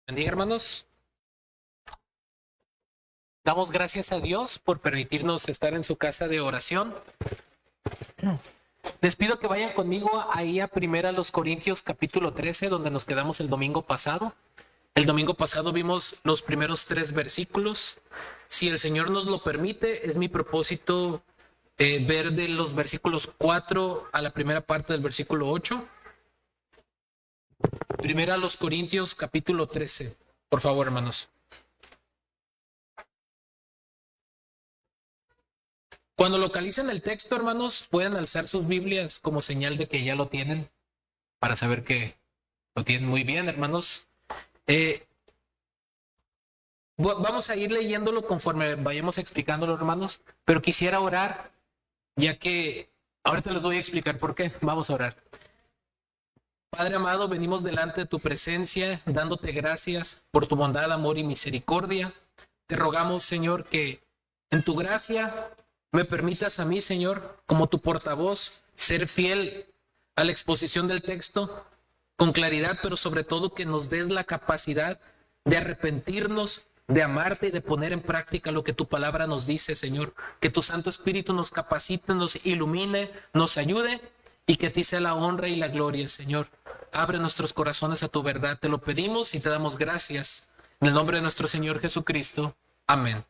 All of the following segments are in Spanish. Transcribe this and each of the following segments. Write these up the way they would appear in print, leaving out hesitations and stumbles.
Bendiga, hermanos. Damos gracias a Dios por permitirnos estar en su casa de oración. Les pido que vayan conmigo ahí a Primera los Corintios capítulo 13, donde nos quedamos el domingo pasado. El domingo pasado vimos los primeros 3 versículos. Si el Señor nos lo permite, es mi propósito ver de los versículos 4 a la primera parte del versículo 8. Primera los Corintios capítulo 13. Por favor, hermanos. Cuando localicen el texto, hermanos, pueden alzar sus Biblias como señal de que ya lo tienen, para saber que lo tienen muy bien, hermanos. Vamos a ir leyéndolo conforme vayamos explicándolo, hermanos, pero quisiera orar, ya que ahorita les voy a explicar por qué. Vamos a orar. Padre amado, venimos delante de tu presencia, dándote gracias por tu bondad, amor y misericordia. Te rogamos, Señor, que en tu gracia me permitas a mí, Señor, como tu portavoz, ser fiel a la exposición del texto con claridad, pero sobre todo que nos des la capacidad de arrepentirnos, de amarte y de poner en práctica lo que tu palabra nos dice, Señor. Que tu Santo Espíritu nos capacite, nos ilumine, nos ayude y que a ti sea la honra y la gloria, Señor. Abre nuestros corazones a tu verdad. Te lo pedimos y te damos gracias. En el nombre de nuestro Señor Jesucristo. Amén.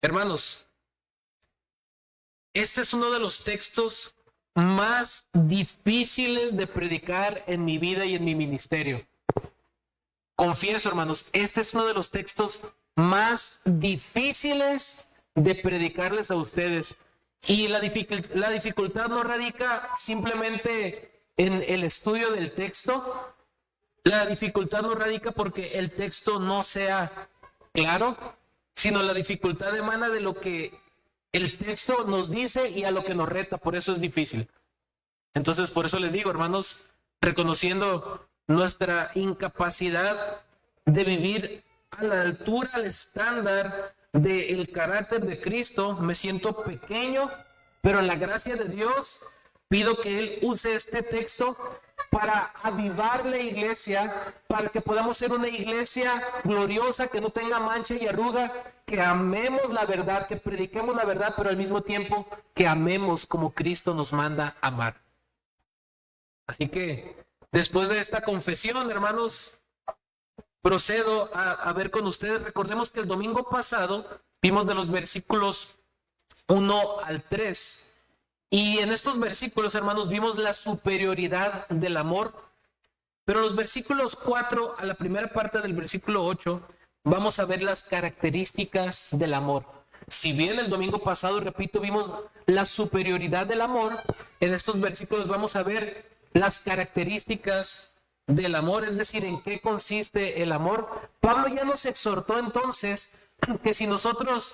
Hermanos, este es uno de los textos más difíciles de predicar en mi vida y en mi ministerio. Confieso, hermanos, este es uno de los textos más difíciles de predicarles a ustedes. Y la dificultad no radica simplemente en el estudio del texto. La dificultad no radica porque el texto no sea claro, sino la dificultad emana de lo que el texto nos dice y a lo que nos reta. Por eso es difícil. Entonces, por eso les digo, hermanos, reconociendo nuestra incapacidad de vivir a la altura, al estándar del carácter de Cristo, me siento pequeño, pero en la gracia de Dios pido que Él use este texto para avivar la iglesia, para que podamos ser una iglesia gloriosa, que no tenga mancha y arruga, que amemos la verdad, que prediquemos la verdad, pero al mismo tiempo que amemos como Cristo nos manda amar. Así que después de esta confesión, hermanos, procedo a ver con ustedes. Recordemos que el domingo pasado vimos de los versículos 1 al 3. Y en estos versículos, hermanos, vimos la superioridad del amor. Pero los versículos 4 a la primera parte del versículo 8, vamos a ver las características del amor. Si bien el domingo pasado, repito, vimos la superioridad del amor, en estos versículos vamos a ver las características del amor, es decir, en qué consiste el amor. Pablo ya nos exhortó entonces que si nosotros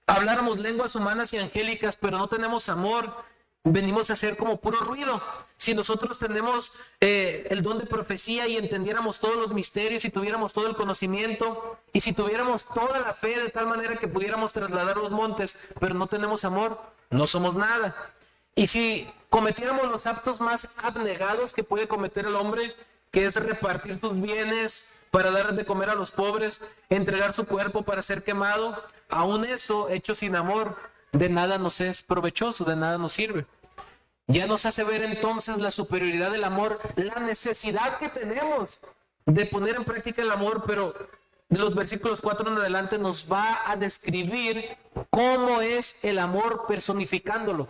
habláramos lenguas humanas y angélicas, pero no tenemos amor, venimos a hacer como puro ruido. Si nosotros tenemos el don de profecía y entendiéramos todos los misterios y tuviéramos todo el conocimiento y si tuviéramos toda la fe de tal manera que pudiéramos trasladar los montes, pero no tenemos amor, no somos nada. Y si cometiéramos los actos más abnegados que puede cometer el hombre, que es repartir sus bienes para dar de comer a los pobres, entregar su cuerpo para ser quemado, aún eso, hecho sin amor, de nada nos es provechoso, de nada nos sirve. Ya nos hace ver entonces la superioridad del amor, la necesidad que tenemos de poner en práctica el amor, pero de los versículos 4 en adelante nos va a describir cómo es el amor personificándolo.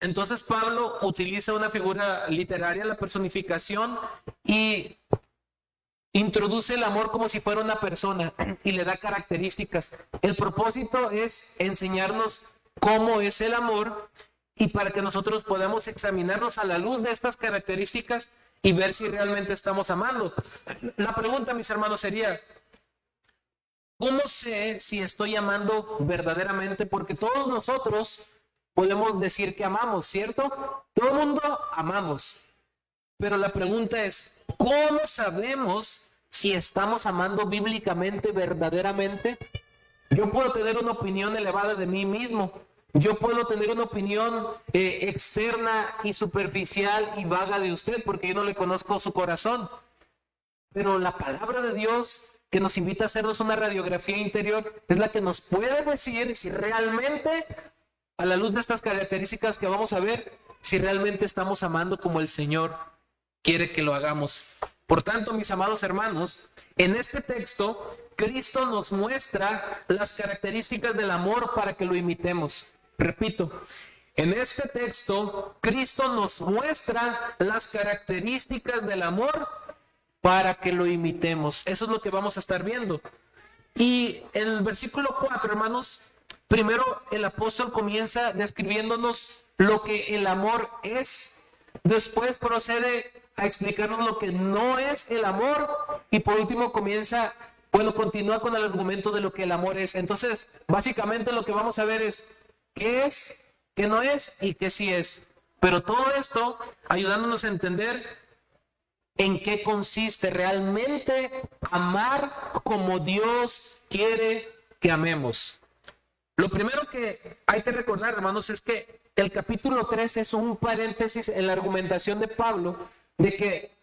Entonces Pablo utiliza una figura literaria, la personificación, y introduce el amor como si fuera una persona y le da características. El propósito es enseñarnos cómo es el amor y para que nosotros podamos examinarnos a la luz de estas características y ver si realmente estamos amando. La pregunta, mis hermanos, sería: ¿cómo sé si estoy amando verdaderamente? Porque todos nosotros podemos decir que amamos, ¿cierto? Todo el mundo amamos. Pero la pregunta es, ¿cómo sabemos si estamos amando bíblicamente, verdaderamente? Yo puedo tener una opinión elevada de mí mismo, Yo puedo tener una opinión externa y superficial y vaga de usted porque yo no le conozco su corazón. Pero la palabra de Dios que nos invita a hacernos una radiografía interior es la que nos puede decir si realmente, a la luz de estas características que vamos a ver, si realmente estamos amando como el Señor quiere que lo hagamos. Por tanto, mis amados hermanos, en este texto, Cristo nos muestra las características del amor para que lo imitemos. Repito, en este texto, Cristo nos muestra las características del amor para que lo imitemos. Eso es lo que vamos a estar viendo. Y en el versículo 4, hermanos, primero el apóstol comienza describiéndonos lo que el amor es. Después procede a explicarnos lo que no es el amor. Y por último continúa con el argumento de lo que el amor es. Entonces, básicamente lo que vamos a ver es qué es, qué no es y qué sí es. Pero todo esto ayudándonos a entender en qué consiste realmente amar como Dios quiere que amemos. Lo primero que hay que recordar, hermanos, es que el capítulo 3 es un paréntesis en la argumentación de Pablo de que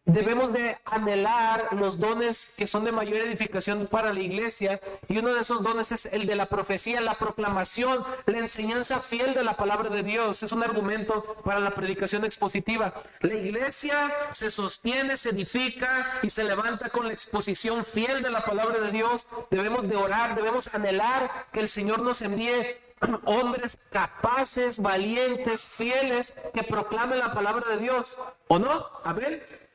debemos de anhelar los dones que son de mayor edificación para la iglesia, y uno de esos dones es el de la profecía, la proclamación, la enseñanza fiel de la palabra de Dios. Es un argumento para la predicación expositiva. La iglesia se sostiene, se edifica y se levanta con la exposición fiel de la palabra de Dios. Debemos de orar, debemos anhelar que el Señor nos envíe hombres capaces, valientes, fieles, que proclamen la palabra de Dios, ¿o no? A ver.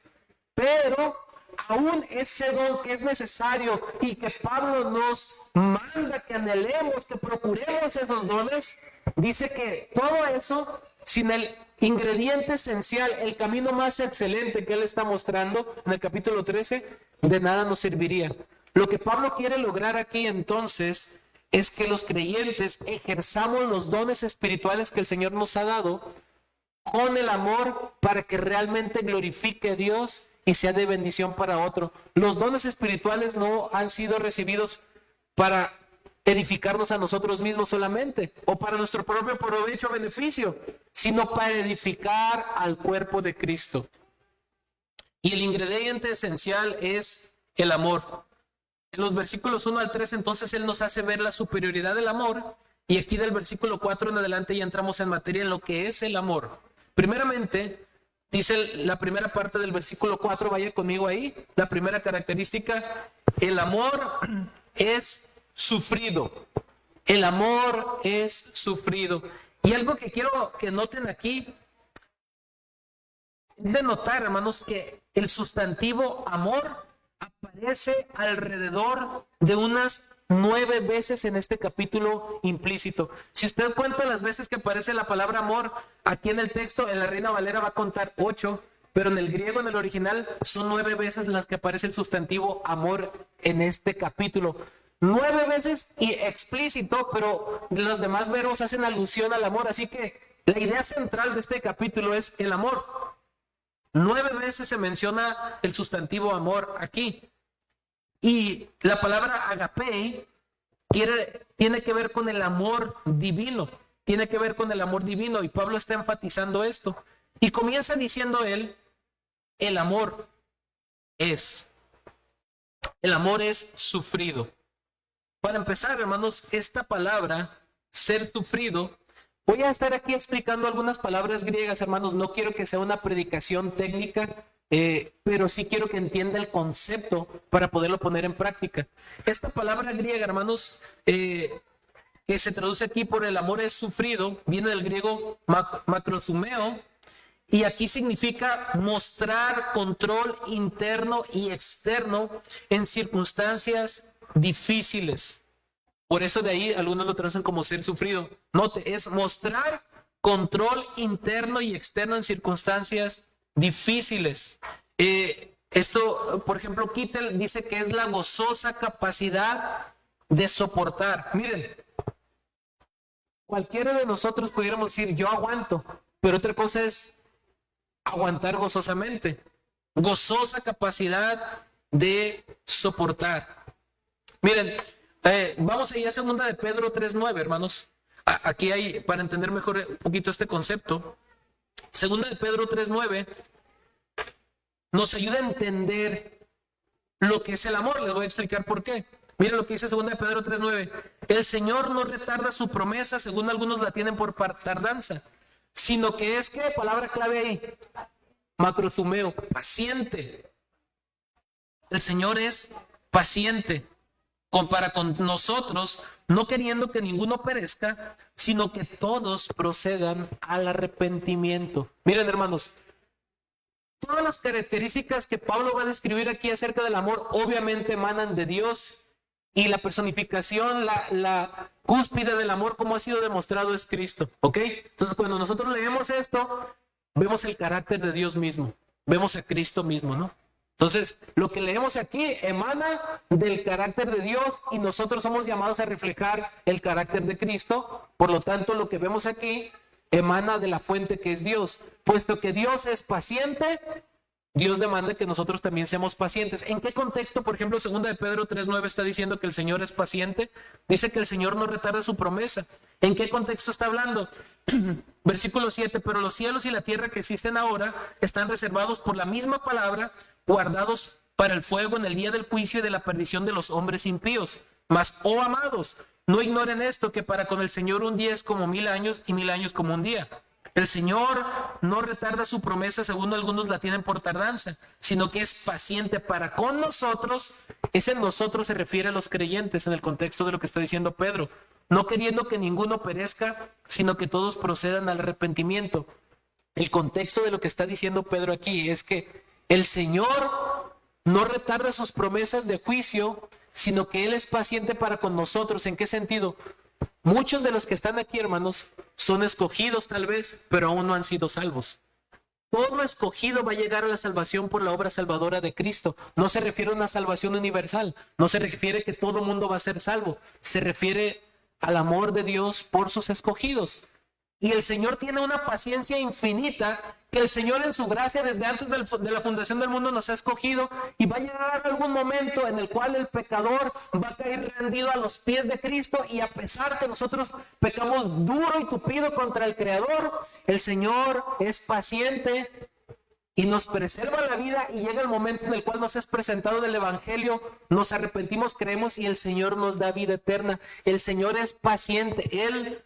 Pero aún ese don que es necesario y que Pablo nos manda que anhelemos, que procuremos esos dones, dice que todo eso, sin el ingrediente esencial, el camino más excelente que él está mostrando en el capítulo 13, de nada nos serviría. Lo que Pablo quiere lograr aquí entonces es que los creyentes ejerzamos los dones espirituales que el Señor nos ha dado con el amor para que realmente glorifique a Dios y sea de bendición para otro. Los dones espirituales no han sido recibidos para edificarnos a nosotros mismos solamente o para nuestro propio provecho o beneficio, sino para edificar al cuerpo de Cristo. Y el ingrediente esencial es el amor. En los versículos 1 al 3, entonces él nos hace ver la superioridad del amor, y aquí del versículo 4 en adelante ya entramos en materia en lo que es el amor. Primeramente, dice la primera parte del versículo 4, vaya conmigo ahí, la primera característica: el amor es sufrido. El amor es sufrido. Y algo que quiero que noten aquí, de notar, hermanos, que el sustantivo amor aparece alrededor de unas 9 veces en este capítulo implícito. Si usted cuenta las veces que aparece la palabra amor aquí en el texto, en la Reina Valera va a contar 8, pero en el griego, en el original, son 9 veces las que aparece el sustantivo amor en este capítulo. 9 veces y explícito, pero los demás verbos hacen alusión al amor. Así que la idea central de este capítulo es el amor. 9 veces se menciona el sustantivo amor aquí. Y la palabra agape tiene que ver con el amor divino. Tiene que ver con el amor divino. Y Pablo está enfatizando esto. Y comienza diciendo él, el amor es sufrido. Para empezar, hermanos, esta palabra, ser sufrido, voy a estar aquí explicando algunas palabras griegas, hermanos. No quiero que sea una predicación técnica, pero sí quiero que entienda el concepto para poderlo poner en práctica. Esta palabra griega, hermanos, que se traduce aquí por el amor es sufrido, viene del griego makrosumeo, y aquí significa mostrar control interno y externo en circunstancias difíciles. Por eso de ahí algunos lo traducen como ser sufrido. Note, es mostrar control interno y externo en circunstancias difíciles. Esto, por ejemplo, Kittel dice que es la gozosa capacidad de soportar. Miren, cualquiera de nosotros pudiéramos decir yo aguanto, pero otra cosa es aguantar gozosamente. Gozosa capacidad de soportar. Miren, vamos allá a 2 de Pedro 3:9, hermanos. Aquí hay, para entender mejor un poquito este concepto, segunda de Pedro 3:9 nos ayuda a entender lo que es el amor. Les voy a explicar por qué. Miren lo que dice segunda de Pedro 3:9. El Señor no retarda su promesa, según algunos la tienen por tardanza, sino que es, ¿qué? Palabra clave ahí. Macrozumeo, paciente. El Señor es paciente para con nosotros, no queriendo que ninguno perezca, sino que todos procedan al arrepentimiento. Miren, hermanos, todas las características que Pablo va a describir aquí acerca del amor obviamente emanan de Dios, y la personificación, la cúspide del amor, como ha sido demostrado, es Cristo, ¿ok? Entonces, cuando nosotros leemos esto, vemos el carácter de Dios mismo, vemos a Cristo mismo, ¿no? Entonces, lo que leemos aquí emana del carácter de Dios, y nosotros somos llamados a reflejar el carácter de Cristo. Por lo tanto, lo que vemos aquí emana de la fuente que es Dios. Puesto que Dios es paciente, Dios demanda que nosotros también seamos pacientes. ¿En qué contexto, por ejemplo, segunda de Pedro 3:9 está diciendo que el Señor es paciente? Dice que el Señor no retarda su promesa. ¿En qué contexto está hablando? Versículo 7, pero los cielos y la tierra que existen ahora están reservados por la misma palabra, guardados para el fuego en el día del juicio y de la perdición de los hombres impíos. Mas, oh amados, no ignoren esto, que para con el Señor un día es como 1000 años y 1000 años como un día. El Señor no retarda su promesa, según algunos la tienen por tardanza, sino que es paciente para con nosotros. Ese nosotros se refiere a los creyentes en el contexto de lo que está diciendo Pedro, no queriendo que ninguno perezca, sino que todos procedan al arrepentimiento. El contexto de lo que está diciendo Pedro aquí es que el Señor no retarda sus promesas de juicio, sino que Él es paciente para con nosotros. ¿En qué sentido? Muchos de los que están aquí, hermanos, son escogidos tal vez, pero aún no han sido salvos. Todo escogido va a llegar a la salvación por la obra salvadora de Cristo. No se refiere a una salvación universal, no se refiere que todo mundo va a ser salvo, se refiere al amor de Dios por sus escogidos. Y el Señor tiene una paciencia infinita, que el Señor en su gracia desde antes de la fundación del mundo nos ha escogido, y va a llegar algún momento en el cual el pecador va a caer rendido a los pies de Cristo, y a pesar que nosotros pecamos duro y tupido contra el Creador, el Señor es paciente y nos preserva la vida, y llega el momento en el cual nos es presentado el Evangelio, nos arrepentimos, creemos y el Señor nos da vida eterna. El Señor es paciente, Él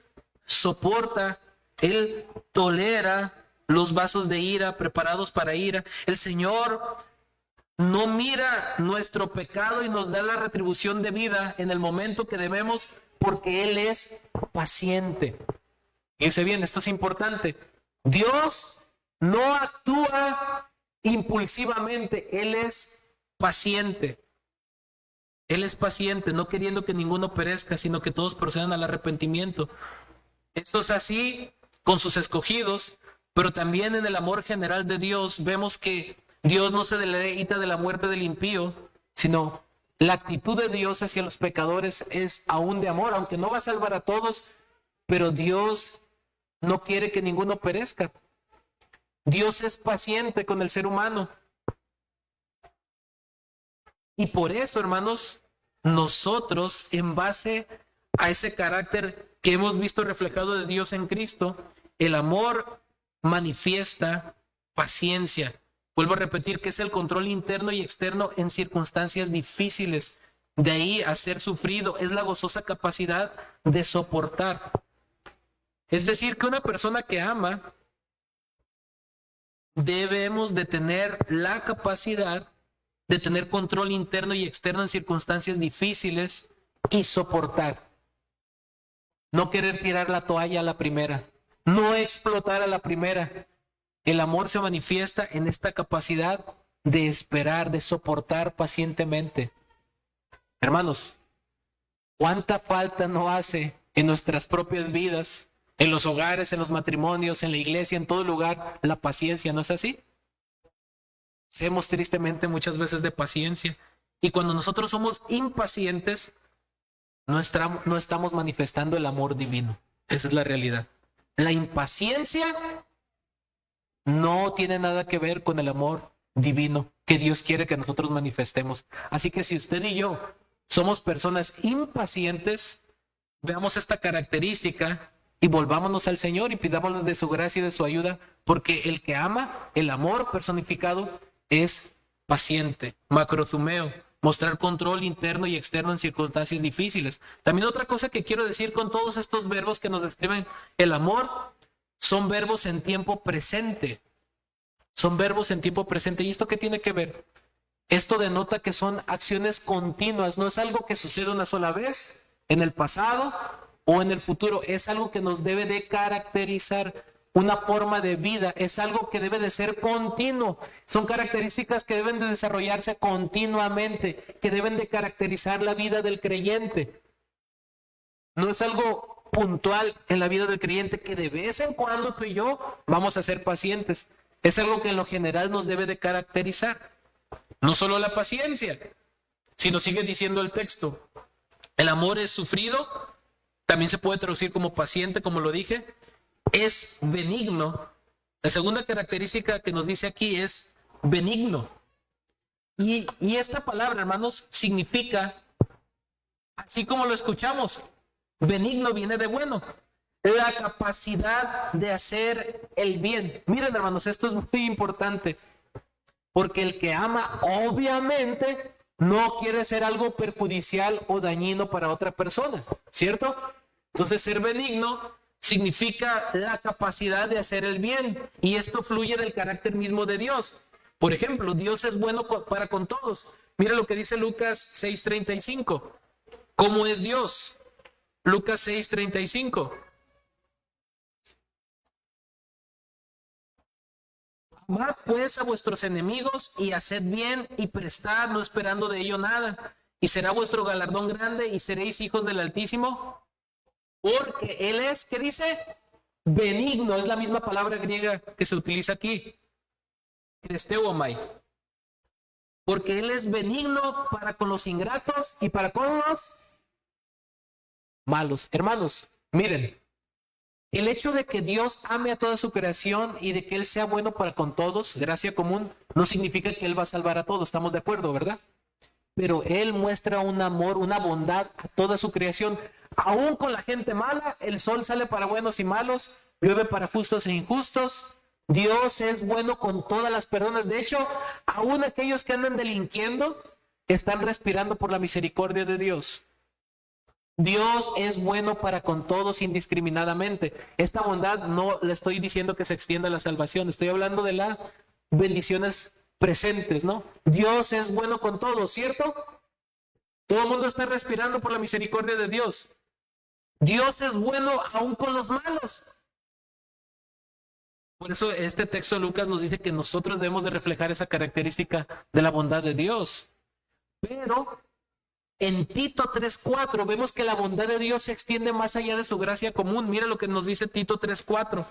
soporta, Él tolera los vasos de ira preparados para ira. El Señor no mira nuestro pecado y nos da la retribución de vida en el momento que debemos, porque Él es paciente. Fíjense bien, esto es importante. Dios no actúa impulsivamente, Él es paciente. Él es paciente, no queriendo que ninguno perezca, sino que todos procedan al arrepentimiento. Esto es así con sus escogidos, pero también en el amor general de Dios vemos que Dios no se deleita de la muerte del impío, sino la actitud de Dios hacia los pecadores es aún de amor, aunque no va a salvar a todos, pero Dios no quiere que ninguno perezca. Dios es paciente con el ser humano. Y por eso, hermanos, nosotros, en base a ese carácter que hemos visto reflejado de Dios en Cristo, el amor manifiesta paciencia. Vuelvo a repetir que es el control interno y externo en circunstancias difíciles. De ahí a ser sufrido, es la gozosa capacidad de soportar. Es decir, que una persona que ama, debemos de tener la capacidad de tener control interno y externo en circunstancias difíciles y soportar. No querer tirar la toalla a la primera, no explotar a la primera. El amor se manifiesta en esta capacidad de esperar, de soportar pacientemente. Hermanos, ¿cuánta falta no hace en nuestras propias vidas, en los hogares, en los matrimonios, en la iglesia, en todo lugar, la paciencia? ¿No es así? Hacemos tristemente muchas veces de paciencia, y cuando nosotros somos impacientes, no estamos manifestando el amor divino. Esa es la realidad. La impaciencia no tiene nada que ver con el amor divino que Dios quiere que nosotros manifestemos. Así que si usted y yo somos personas impacientes, veamos esta característica y volvámonos al Señor y pidámosle de su gracia y de su ayuda, porque el que ama, el amor personificado, es paciente, macrothumeo, mostrar control interno y externo en circunstancias difíciles. También otra cosa que quiero decir con todos estos verbos que nos describen el amor, son verbos en tiempo presente. Son verbos en tiempo presente. ¿Y esto qué tiene que ver? Esto denota que son acciones continuas, no es algo que sucede una sola vez en el pasado o en el futuro, es algo que nos debe de caracterizar, una forma de vida, es algo que debe de ser continuo, son características que deben de desarrollarse continuamente, que deben de caracterizar la vida del creyente. No es algo puntual en la vida del creyente que de vez en cuando tú y yo vamos a ser pacientes, es algo que en lo general nos debe de caracterizar. No solo la paciencia, sino sigue diciendo el texto, el amor es sufrido, también se puede traducir como paciente, como lo dije, es benigno. La segunda característica que nos dice aquí es benigno. Y esta palabra, hermanos, significa, así como lo escuchamos, benigno viene de bueno, la capacidad de hacer el bien. Miren, hermanos, esto es muy importante. Porque el que ama, obviamente, no quiere ser algo perjudicial o dañino para otra persona, ¿cierto? Entonces, ser benigno significa la capacidad de hacer el bien. Y esto fluye del carácter mismo de Dios. Por ejemplo, Dios es bueno para con todos. Mira lo que dice Lucas 6:35. ¿Cómo es Dios? Lucas 6:35. Amad pues a vuestros enemigos y haced bien y prestad, no esperando de ello nada. Y será vuestro galardón grande y seréis hijos del Altísimo. Porque Él es, ¿qué dice? Benigno, es la misma palabra griega que se utiliza aquí. Kristeuomai. Porque Él es benigno para con los ingratos y para con los malos. Hermanos, miren. El hecho de que Dios ame a toda su creación y de que Él sea bueno para con todos, gracia común, no significa que Él va a salvar a todos, estamos de acuerdo, ¿verdad? Pero Él muestra un amor, una bondad a toda su creación. Aún con la gente mala, el sol sale para buenos y malos, llueve para justos e injustos. Dios es bueno con todas las personas. De hecho, aún aquellos que andan delinquiendo están respirando por la misericordia de Dios. Dios es bueno para con todos indiscriminadamente. Esta bondad no le estoy diciendo que se extienda a la salvación, estoy hablando de las bendiciones presentes, ¿no? Dios es bueno con todos, ¿cierto? Todo el mundo está respirando por la misericordia de Dios. Dios es bueno aún con los malos. Por eso este texto de Lucas nos dice que nosotros debemos de reflejar esa característica de la bondad de Dios. Pero en Tito 3:4 vemos que la bondad de Dios se extiende más allá de su gracia común. Mira lo que nos dice Tito 3:4.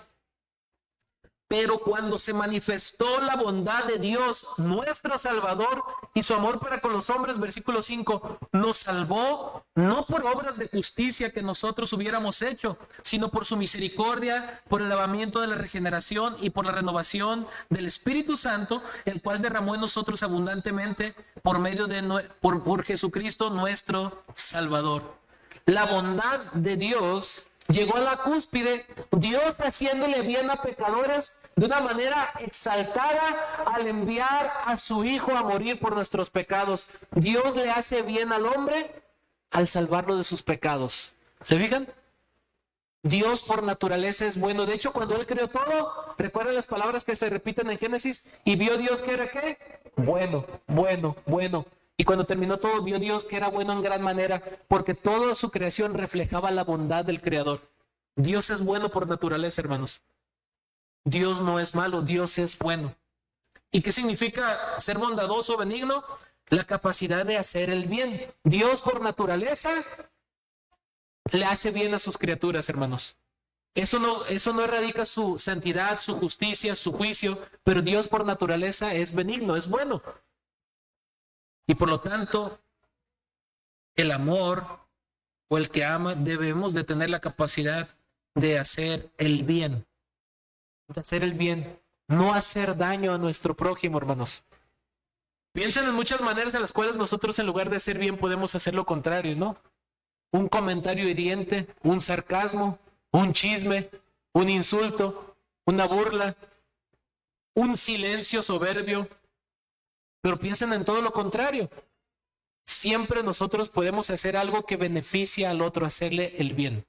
Pero cuando se manifestó la bondad de Dios, nuestro Salvador, y su amor para con los hombres, versículo 5, nos salvó no por obras de justicia que nosotros hubiéramos hecho, sino por su misericordia, por el lavamiento de la regeneración y por la renovación del Espíritu Santo, el cual derramó en nosotros abundantemente por medio de por Jesucristo nuestro Salvador. La bondad de Dios llegó a la cúspide, Dios haciéndole bien a pecadores de una manera exaltada al enviar a su Hijo a morir por nuestros pecados. Dios le hace bien al hombre al salvarlo de sus pecados. ¿Se fijan? Dios por naturaleza es bueno. De hecho, cuando Él creó todo, recuerden las palabras que se repiten en Génesis, y vio Dios que era ¿qué? Bueno, bueno, bueno. Y cuando terminó todo, vio Dios que era bueno en gran manera, porque toda su creación reflejaba la bondad del Creador. Dios es bueno por naturaleza, hermanos. Dios no es malo, Dios es bueno. ¿Y qué significa ser bondadoso o benigno? La capacidad de hacer el bien. Dios por naturaleza le hace bien a sus criaturas, hermanos. Eso no erradica su santidad, su justicia, su juicio, pero Dios por naturaleza es benigno, es bueno. Y por lo tanto, el amor o el que ama, debemos de tener la capacidad de hacer el bien. De hacer el bien, no hacer daño a nuestro prójimo, hermanos. Piensen en muchas maneras en las cuales nosotros, en lugar de hacer bien, podemos hacer lo contrario, ¿no? un comentario hiriente, un sarcasmo, un chisme, un insulto, una burla, un silencio soberbio. Pero piensen en todo lo contrario. Siempre nosotros podemos hacer algo que beneficie al otro, hacerle el bien.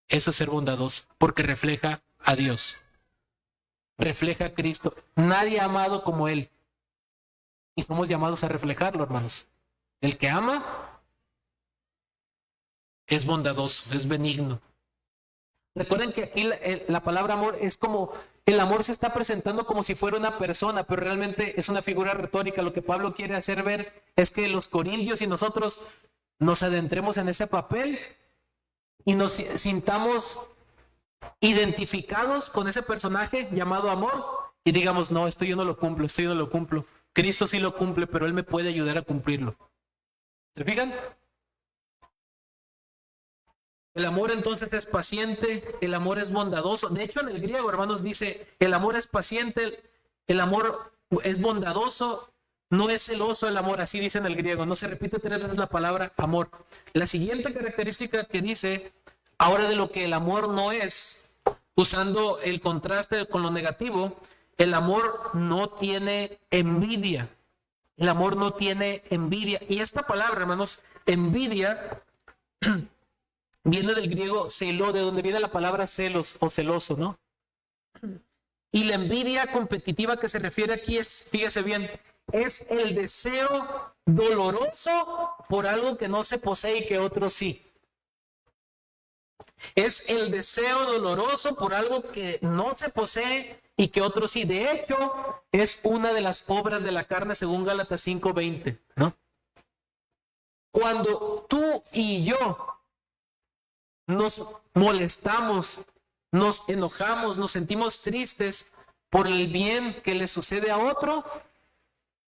Eso es ser bondadoso, porque refleja a Dios, refleja a Cristo. Nadie ha amado como Él. Y somos llamados a reflejarlo, hermanos. El que ama es bondadoso, es benigno. Recuerden que aquí la palabra amor es como, el amor se está presentando como si fuera una persona, pero realmente es una figura retórica. Lo que Pablo quiere hacer ver es que los corintios y nosotros nos adentremos en ese papel y nos sintamos identificados con ese personaje llamado amor y digamos, no, esto yo no lo cumplo, esto yo no lo cumplo. Cristo sí lo cumple, pero Él me puede ayudar a cumplirlo. ¿Se fijan? El amor entonces es paciente, el amor es bondadoso. De hecho, en el griego, hermanos, dice, el amor es paciente, el amor es bondadoso, no es celoso el amor, así dice en el griego. No se repite 3 veces la palabra amor. La siguiente característica que dice, ahora de lo que el amor no es, usando el contraste con lo negativo, el amor no tiene envidia. El amor no tiene envidia. Y esta palabra, hermanos, envidia, viene del griego celo, de donde viene la palabra celos o celoso, ¿no? Y la envidia competitiva que se refiere aquí es, fíjese bien, es el deseo doloroso por algo que no se posee y que otro sí. Es el deseo doloroso por algo que no se posee y que otro sí. De hecho, es una de las obras de la carne según Gálatas 5:20, ¿no? Cuando tú y yo nos molestamos, nos enojamos, nos sentimos tristes por el bien que le sucede a otro,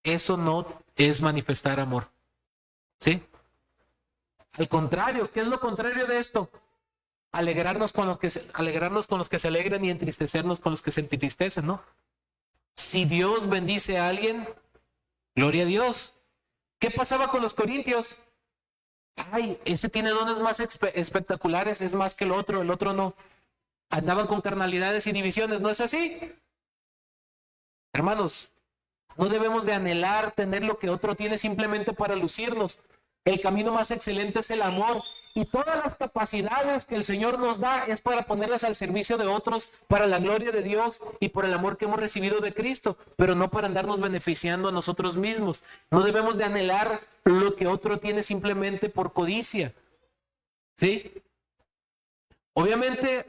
eso no es manifestar amor. ¿Sí? Al contrario, ¿qué es lo contrario de esto? Alegrarnos con los que se alegran y entristecernos con los que se entristecen, ¿no? Si Dios bendice a alguien, gloria a Dios. ¿Qué pasaba con los corintios? Ay, ese tiene dones más espectaculares, es más que el otro no. Andaban con carnalidades y divisiones, ¿no es así? Hermanos, no debemos de anhelar tener lo que otro tiene simplemente para lucirnos. El camino más excelente es el amor. Y todas las capacidades que el Señor nos da es para ponerlas al servicio de otros, para la gloria de Dios y por el amor que hemos recibido de Cristo, pero no para andarnos beneficiando a nosotros mismos. No debemos de anhelar lo que otro tiene simplemente por codicia. ¿Sí? Obviamente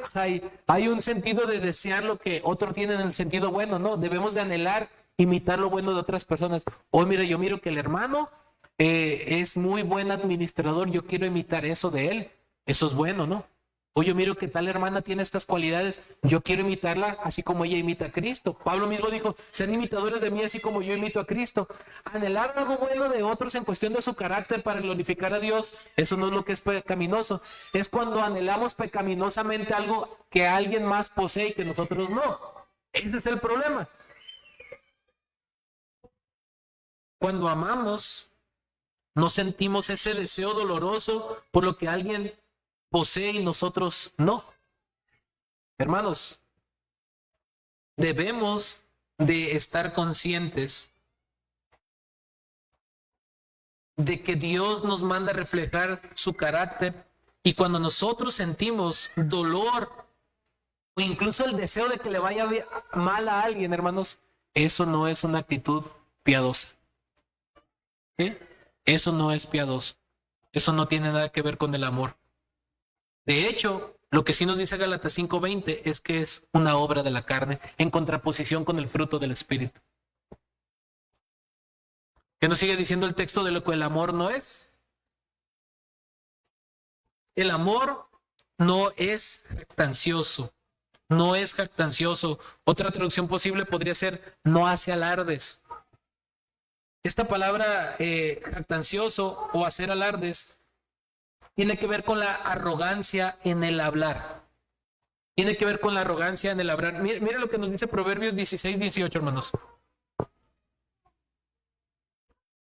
hay un sentido de desear lo que otro tiene en el sentido bueno, ¿no? Debemos de anhelar imitar lo bueno de otras personas. Hoy mira, yo miro que el hermano es muy buen administrador, yo quiero imitar eso de él. Eso es bueno, ¿no? O yo miro que tal hermana tiene estas cualidades, yo quiero imitarla así como ella imita a Cristo. Pablo mismo dijo, sean imitadores de mí así como yo imito a Cristo. Anhelar algo bueno de otros en cuestión de su carácter para glorificar a Dios, eso no es lo que es pecaminoso. Es cuando anhelamos pecaminosamente algo que alguien más posee y que nosotros no. Ese es el problema. Cuando amamos, no sentimos ese deseo doloroso por lo que alguien posee y nosotros no. Hermanos, debemos de estar conscientes de que Dios nos manda a reflejar su carácter y cuando nosotros sentimos dolor o incluso el deseo de que le vaya mal a alguien, hermanos, eso no es una actitud piadosa. ¿Sí? Eso no es piadoso. Eso no tiene nada que ver con el amor. De hecho, lo que sí nos dice Gálatas 5:20 es que es una obra de la carne en contraposición con el fruto del Espíritu. ¿Qué nos sigue diciendo el texto de lo que el amor no es? El amor no es jactancioso. No es jactancioso. Otra traducción posible podría ser no hace alardes. Esta palabra jactancioso o hacer alardes tiene que ver con la arrogancia en el hablar. Tiene que ver con la arrogancia en el hablar. Mire lo que nos dice Proverbios 16:18, hermanos.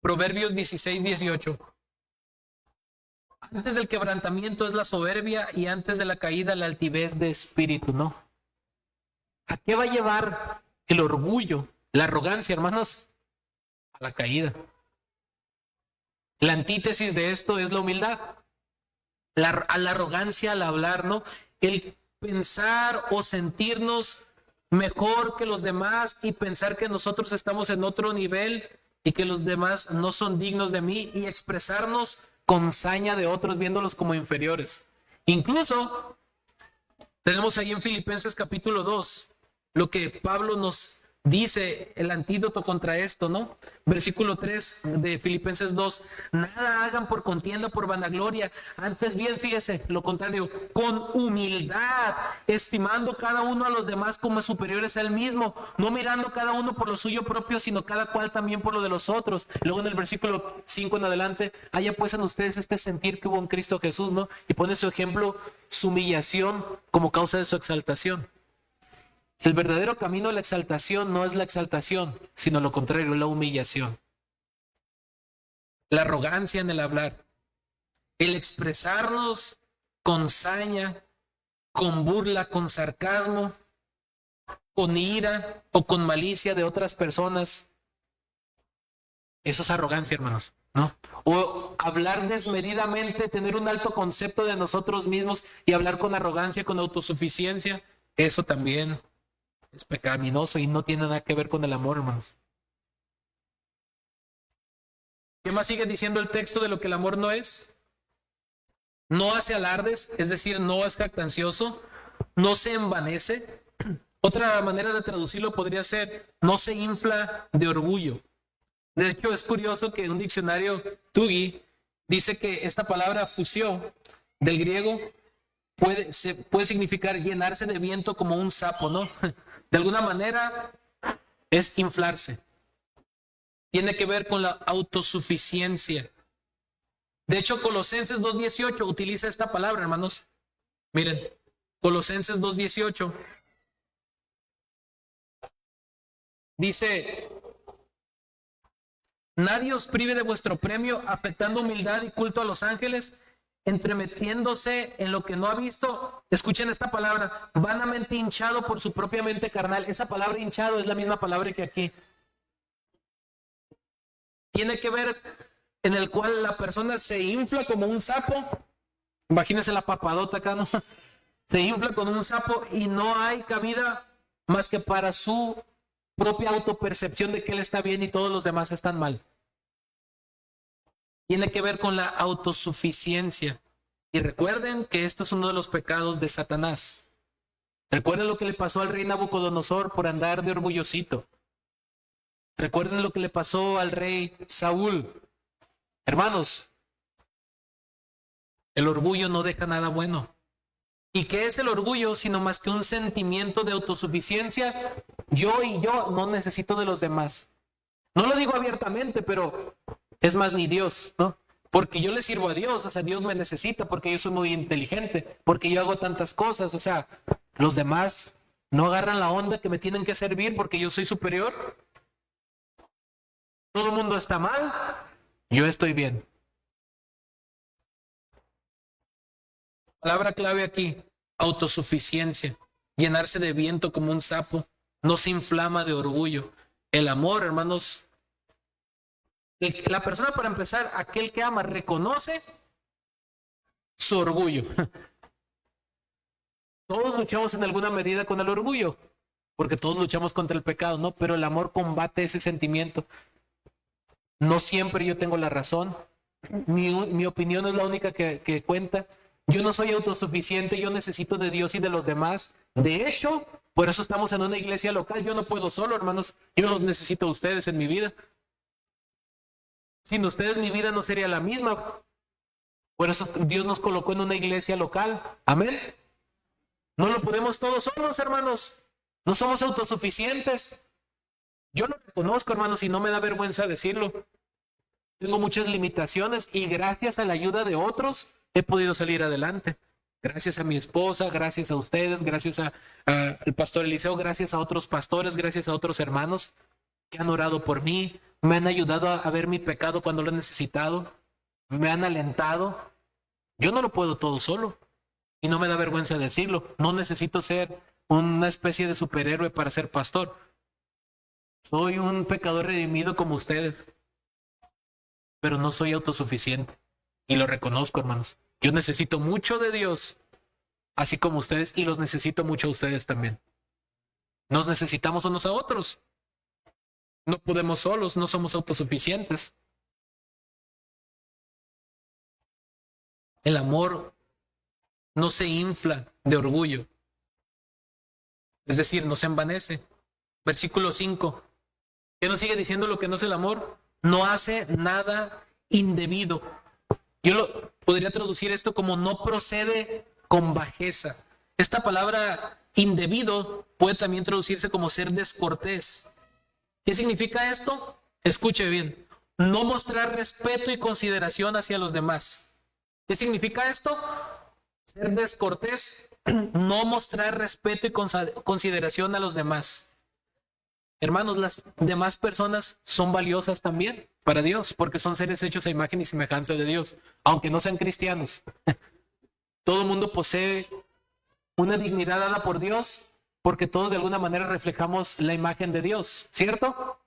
Proverbios 16:18. Antes del quebrantamiento es la soberbia y antes de la caída la altivez de espíritu, ¿no? ¿A qué va a llevar el orgullo, la arrogancia, hermanos? A la caída. La antítesis de esto es la humildad. A la arrogancia al hablar, ¿no? El pensar o sentirnos mejor que los demás y pensar que nosotros estamos en otro nivel y que los demás no son dignos de mí y expresarnos con saña de otros viéndolos como inferiores. Incluso tenemos ahí en Filipenses capítulo 2 lo que Pablo nos dice, el antídoto contra esto, ¿no? Versículo 3 de Filipenses 2, nada hagan por contienda, por vanagloria, antes bien, fíjese, lo contrario, con humildad, estimando cada uno a los demás como superiores a él mismo, no mirando cada uno por lo suyo propio, sino cada cual también por lo de los otros. Luego en el versículo 5 en adelante, haya pues en ustedes este sentir que hubo en Cristo Jesús, ¿no? Y pone su ejemplo, su humillación como causa de su exaltación. El verdadero camino a la exaltación no es la exaltación, sino lo contrario, la humillación. La arrogancia en el hablar, el expresarnos con saña, con burla, con sarcasmo, con ira o con malicia de otras personas. Eso es arrogancia, hermanos, ¿no? O hablar desmedidamente, tener un alto concepto de nosotros mismos y hablar con arrogancia, con autosuficiencia, eso también es pecaminoso y no tiene nada que ver con el amor, hermanos. ¿Qué más sigue diciendo el texto de lo que el amor no es? No hace alardes, es decir, no es jactancioso, no se envanece. Otra manera de traducirlo podría ser, no se infla de orgullo. De hecho, es curioso que un diccionario Tugui dice que esta palabra fusio del griego puede significar llenarse de viento como un sapo, ¿no? De alguna manera es inflarse. Tiene que ver con la autosuficiencia. De hecho, Colosenses 2:18 utiliza esta palabra, hermanos. Miren, Colosenses 2:18 dice: nadie os prive de vuestro premio, afectando humildad y culto a los ángeles, entremetiéndose en lo que no ha visto. Escuchen esta palabra, vanamente hinchado por su propia mente carnal. Esa palabra hinchado es la misma palabra que aquí. Tiene que ver en el cual la persona se infla como un sapo. Imagínense la papadota acá, ¿no? Se infla como un sapo y no hay cabida más que para su propia autopercepción de que él está bien y todos los demás están mal. Tiene que ver con la autosuficiencia. Y recuerden que esto es uno de los pecados de Satanás. Recuerden lo que le pasó al rey Nabucodonosor por andar de orgullosito. Recuerden lo que le pasó al rey Saúl. Hermanos, el orgullo no deja nada bueno. ¿Y qué es el orgullo? Sino más que un sentimiento de autosuficiencia. Yo no necesito de los demás. No lo digo abiertamente, pero es más ni Dios, ¿no? Porque yo le sirvo a Dios, o sea, Dios me necesita porque yo soy muy inteligente, porque yo hago tantas cosas, o sea, los demás no agarran la onda que me tienen que servir porque yo soy superior. Todo el mundo está mal, yo estoy bien. Palabra clave aquí, autosuficiencia, llenarse de viento como un sapo, no se inflama de orgullo. El amor, hermanos, la persona, para empezar, aquel que ama, reconoce su orgullo. Todos luchamos en alguna medida con el orgullo, porque todos luchamos contra el pecado, ¿no? Pero el amor combate ese sentimiento. No siempre yo tengo la razón. Mi opinión es la única que cuenta. Yo no soy autosuficiente, yo necesito de Dios y de los demás. De hecho, por eso estamos en una iglesia local. Yo no puedo solo, hermanos. Yo los necesito a ustedes en mi vida. Sin ustedes mi vida no sería la misma. Por eso Dios nos colocó en una iglesia local. Amén. No lo podemos todos solos, hermanos. No somos autosuficientes. Yo lo reconozco, hermanos, y no me da vergüenza decirlo. Tengo muchas limitaciones y gracias a la ayuda de otros he podido salir adelante. Gracias a mi esposa, gracias a ustedes, gracias al pastor Eliseo, gracias a otros pastores, gracias a otros hermanos que han orado por mí, me han ayudado a ver mi pecado cuando lo he necesitado, me han alentado. Yo no lo puedo todo solo. Y no me da vergüenza decirlo. No necesito ser una especie de superhéroe para ser pastor. Soy un pecador redimido como ustedes. Pero no soy autosuficiente. Y lo reconozco, hermanos. Yo necesito mucho de Dios, así como ustedes, y los necesito mucho a ustedes también. Nos necesitamos unos a otros. No podemos solos, no somos autosuficientes. El amor no se infla de orgullo. Es decir, no se envanece. Versículo 5. ¿Qué nos sigue diciendo lo que no es el amor? No hace nada indebido. Yo lo podría traducir esto como no procede con bajeza. Esta palabra indebido puede también traducirse como ser descortés. ¿Qué significa esto? Escuche bien. No mostrar respeto y consideración hacia los demás. ¿Qué significa esto? Ser descortés, no mostrar respeto y consideración a los demás. Hermanos, las demás personas son valiosas también para Dios, porque son seres hechos a imagen y semejanza de Dios, aunque no sean cristianos. Todo el mundo posee una dignidad dada por Dios, porque todos de alguna manera reflejamos la imagen de Dios, ¿cierto?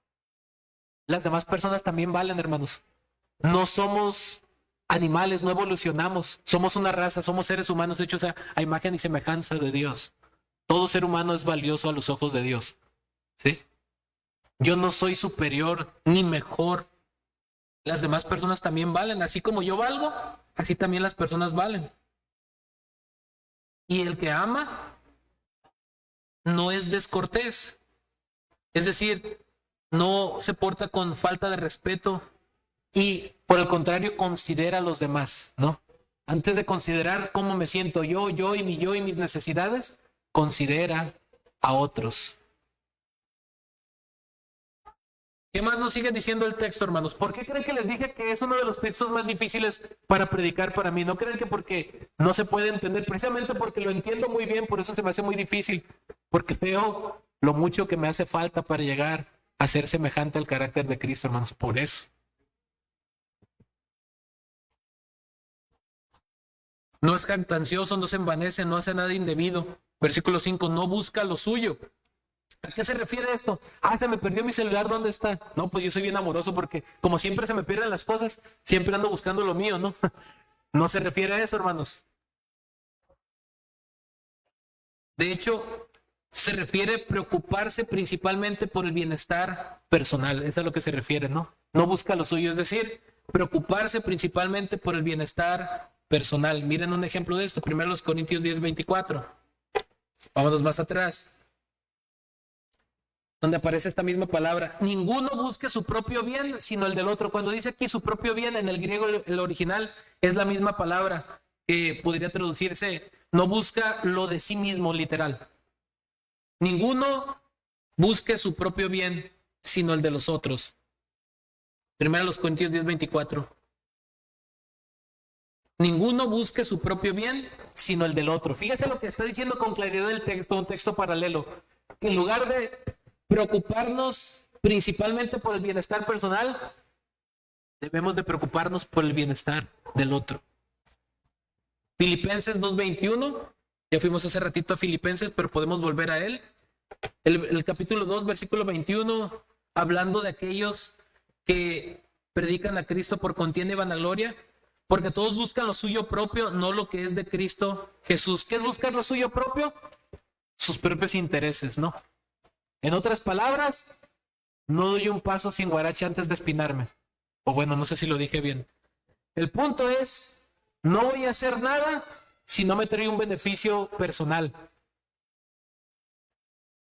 Las demás personas también valen, hermanos. No somos animales, no evolucionamos. Somos una raza, somos seres humanos hechos a imagen y semejanza de Dios. Todo ser humano es valioso a los ojos de Dios, ¿sí? Yo no soy superior ni mejor. Las demás personas también valen. Así como yo valgo, así también las personas valen. Y el que ama no es descortés. Es decir, no se porta con falta de respeto y por el contrario considera a los demás, ¿no? Antes de considerar cómo me siento yo y mis necesidades, considera a otros. ¿Qué más nos sigue diciendo el texto, hermanos? ¿Por qué creen que les dije que es uno de los textos más difíciles para predicar para mí? ¿No creen que porque no se puede entender? Precisamente porque lo entiendo muy bien, por eso se me hace muy difícil. Porque veo lo mucho que me hace falta para llegar a ser semejante al carácter de Cristo, hermanos. Por eso. No es jactancioso, no se envanece, no hace nada indebido. Versículo 5, no busca lo suyo. ¿A qué se refiere esto? Se me perdió mi celular, ¿dónde está? No, pues yo soy bien amoroso porque como siempre se me pierden las cosas, siempre ando buscando lo mío, ¿no? No se refiere a eso, hermanos. De hecho, se refiere a preocuparse principalmente por el bienestar personal. Eso es a lo que se refiere, ¿no? No busca lo suyo, es decir, preocuparse principalmente por el bienestar personal. Miren un ejemplo de esto, 1 Corintios 10:24. Vámonos más atrás, donde aparece esta misma palabra. Ninguno busque su propio bien, sino el del otro. Cuando dice aquí su propio bien, en el griego, el original, es la misma palabra que podría traducirse, no busca lo de sí mismo, literal. Ninguno busque su propio bien, sino el de los otros. 1 Corintios 10:24. Ninguno busque su propio bien, sino el del otro. Fíjese lo que está diciendo con claridad el texto, un texto paralelo. En lugar de preocuparnos principalmente por el bienestar personal, debemos de preocuparnos por el bienestar del otro. Filipenses 2:21, ya fuimos hace ratito a Filipenses, pero podemos volver a él. El capítulo 2, versículo 21, hablando de aquellos que predican a Cristo por contienda y vanagloria, porque todos buscan lo suyo propio, no lo que es de Cristo Jesús. ¿Qué es buscar lo suyo propio? Sus propios intereses, ¿no? En otras palabras, no doy un paso sin guarache antes de espinarme. O bueno, no sé si lo dije bien. El punto es, no voy a hacer nada si no me trae un beneficio personal.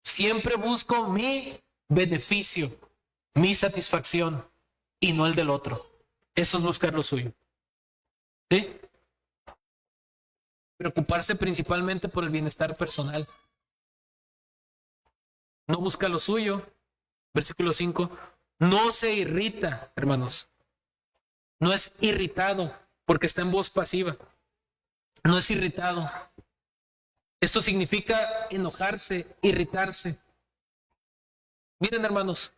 Siempre busco mi beneficio, mi satisfacción y no el del otro. Eso es buscar lo suyo. ¿Sí? Preocuparse principalmente por el bienestar personal. No busca lo suyo. Versículo 5. No se irrita, hermanos. No es irritado porque está en voz pasiva. No es irritado. Esto significa enojarse, irritarse. Miren, hermanos,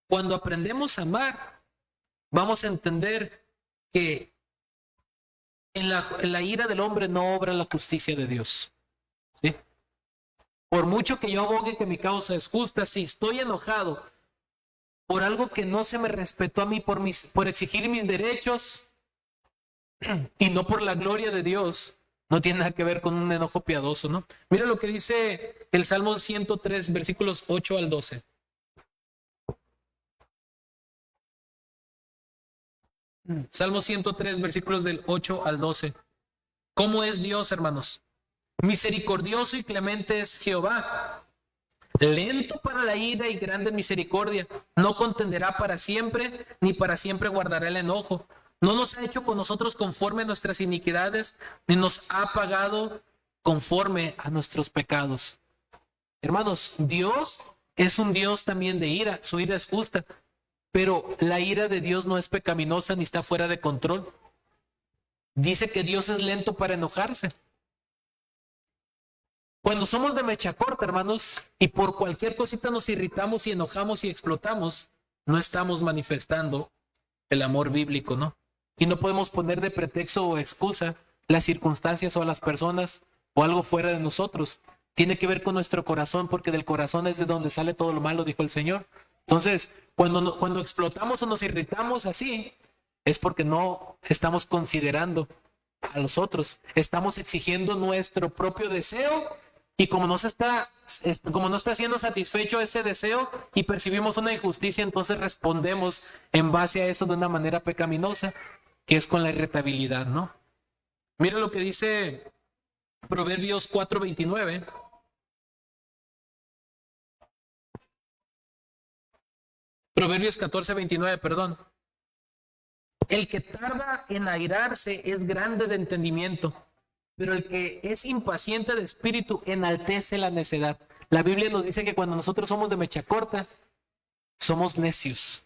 cuando aprendemos a amar, vamos a entender que En la ira del hombre no obra la justicia de Dios. ¿Sí? Por mucho que yo abogue que mi causa es justa, si estoy enojado por algo que no se me respetó a mí, por exigir mis derechos y no por la gloria de Dios, no tiene nada que ver con un enojo piadoso, ¿no? Mira lo que dice el Salmo 103, versículos 8 al 12. Salmo 103, versículos del 8 al 12. ¿Cómo es Dios, hermanos? Misericordioso y clemente es Jehová, lento para la ira y grande en misericordia. No contenderá para siempre, ni para siempre guardará el enojo. No nos ha hecho con nosotros conforme a nuestras iniquidades, ni nos ha pagado conforme a nuestros pecados. Hermanos, Dios es un Dios también de ira. Su ira es justa, pero la ira de Dios no es pecaminosa ni está fuera de control. Dice que Dios es lento para enojarse. Cuando somos de mecha corta, hermanos, y por cualquier cosita nos irritamos y enojamos y explotamos, no estamos manifestando el amor bíblico, ¿no? Y no podemos poner de pretexto o excusa las circunstancias o a las personas o algo fuera de nosotros. Tiene que ver con nuestro corazón, porque del corazón es de donde sale todo lo malo, dijo el Señor. Entonces, cuando explotamos o nos irritamos así, es porque no estamos considerando a los otros. Estamos exigiendo nuestro propio deseo. Y como no está siendo satisfecho ese deseo y percibimos una injusticia, entonces respondemos en base a eso de una manera pecaminosa, que es con la irritabilidad, ¿no? Mira lo que dice Proverbios 4:29. Proverbios 14:29, perdón. El que tarda en airarse es grande de entendimiento, pero el que es impaciente de espíritu enaltece la necedad. La Biblia nos dice que cuando nosotros somos de mecha corta, somos necios.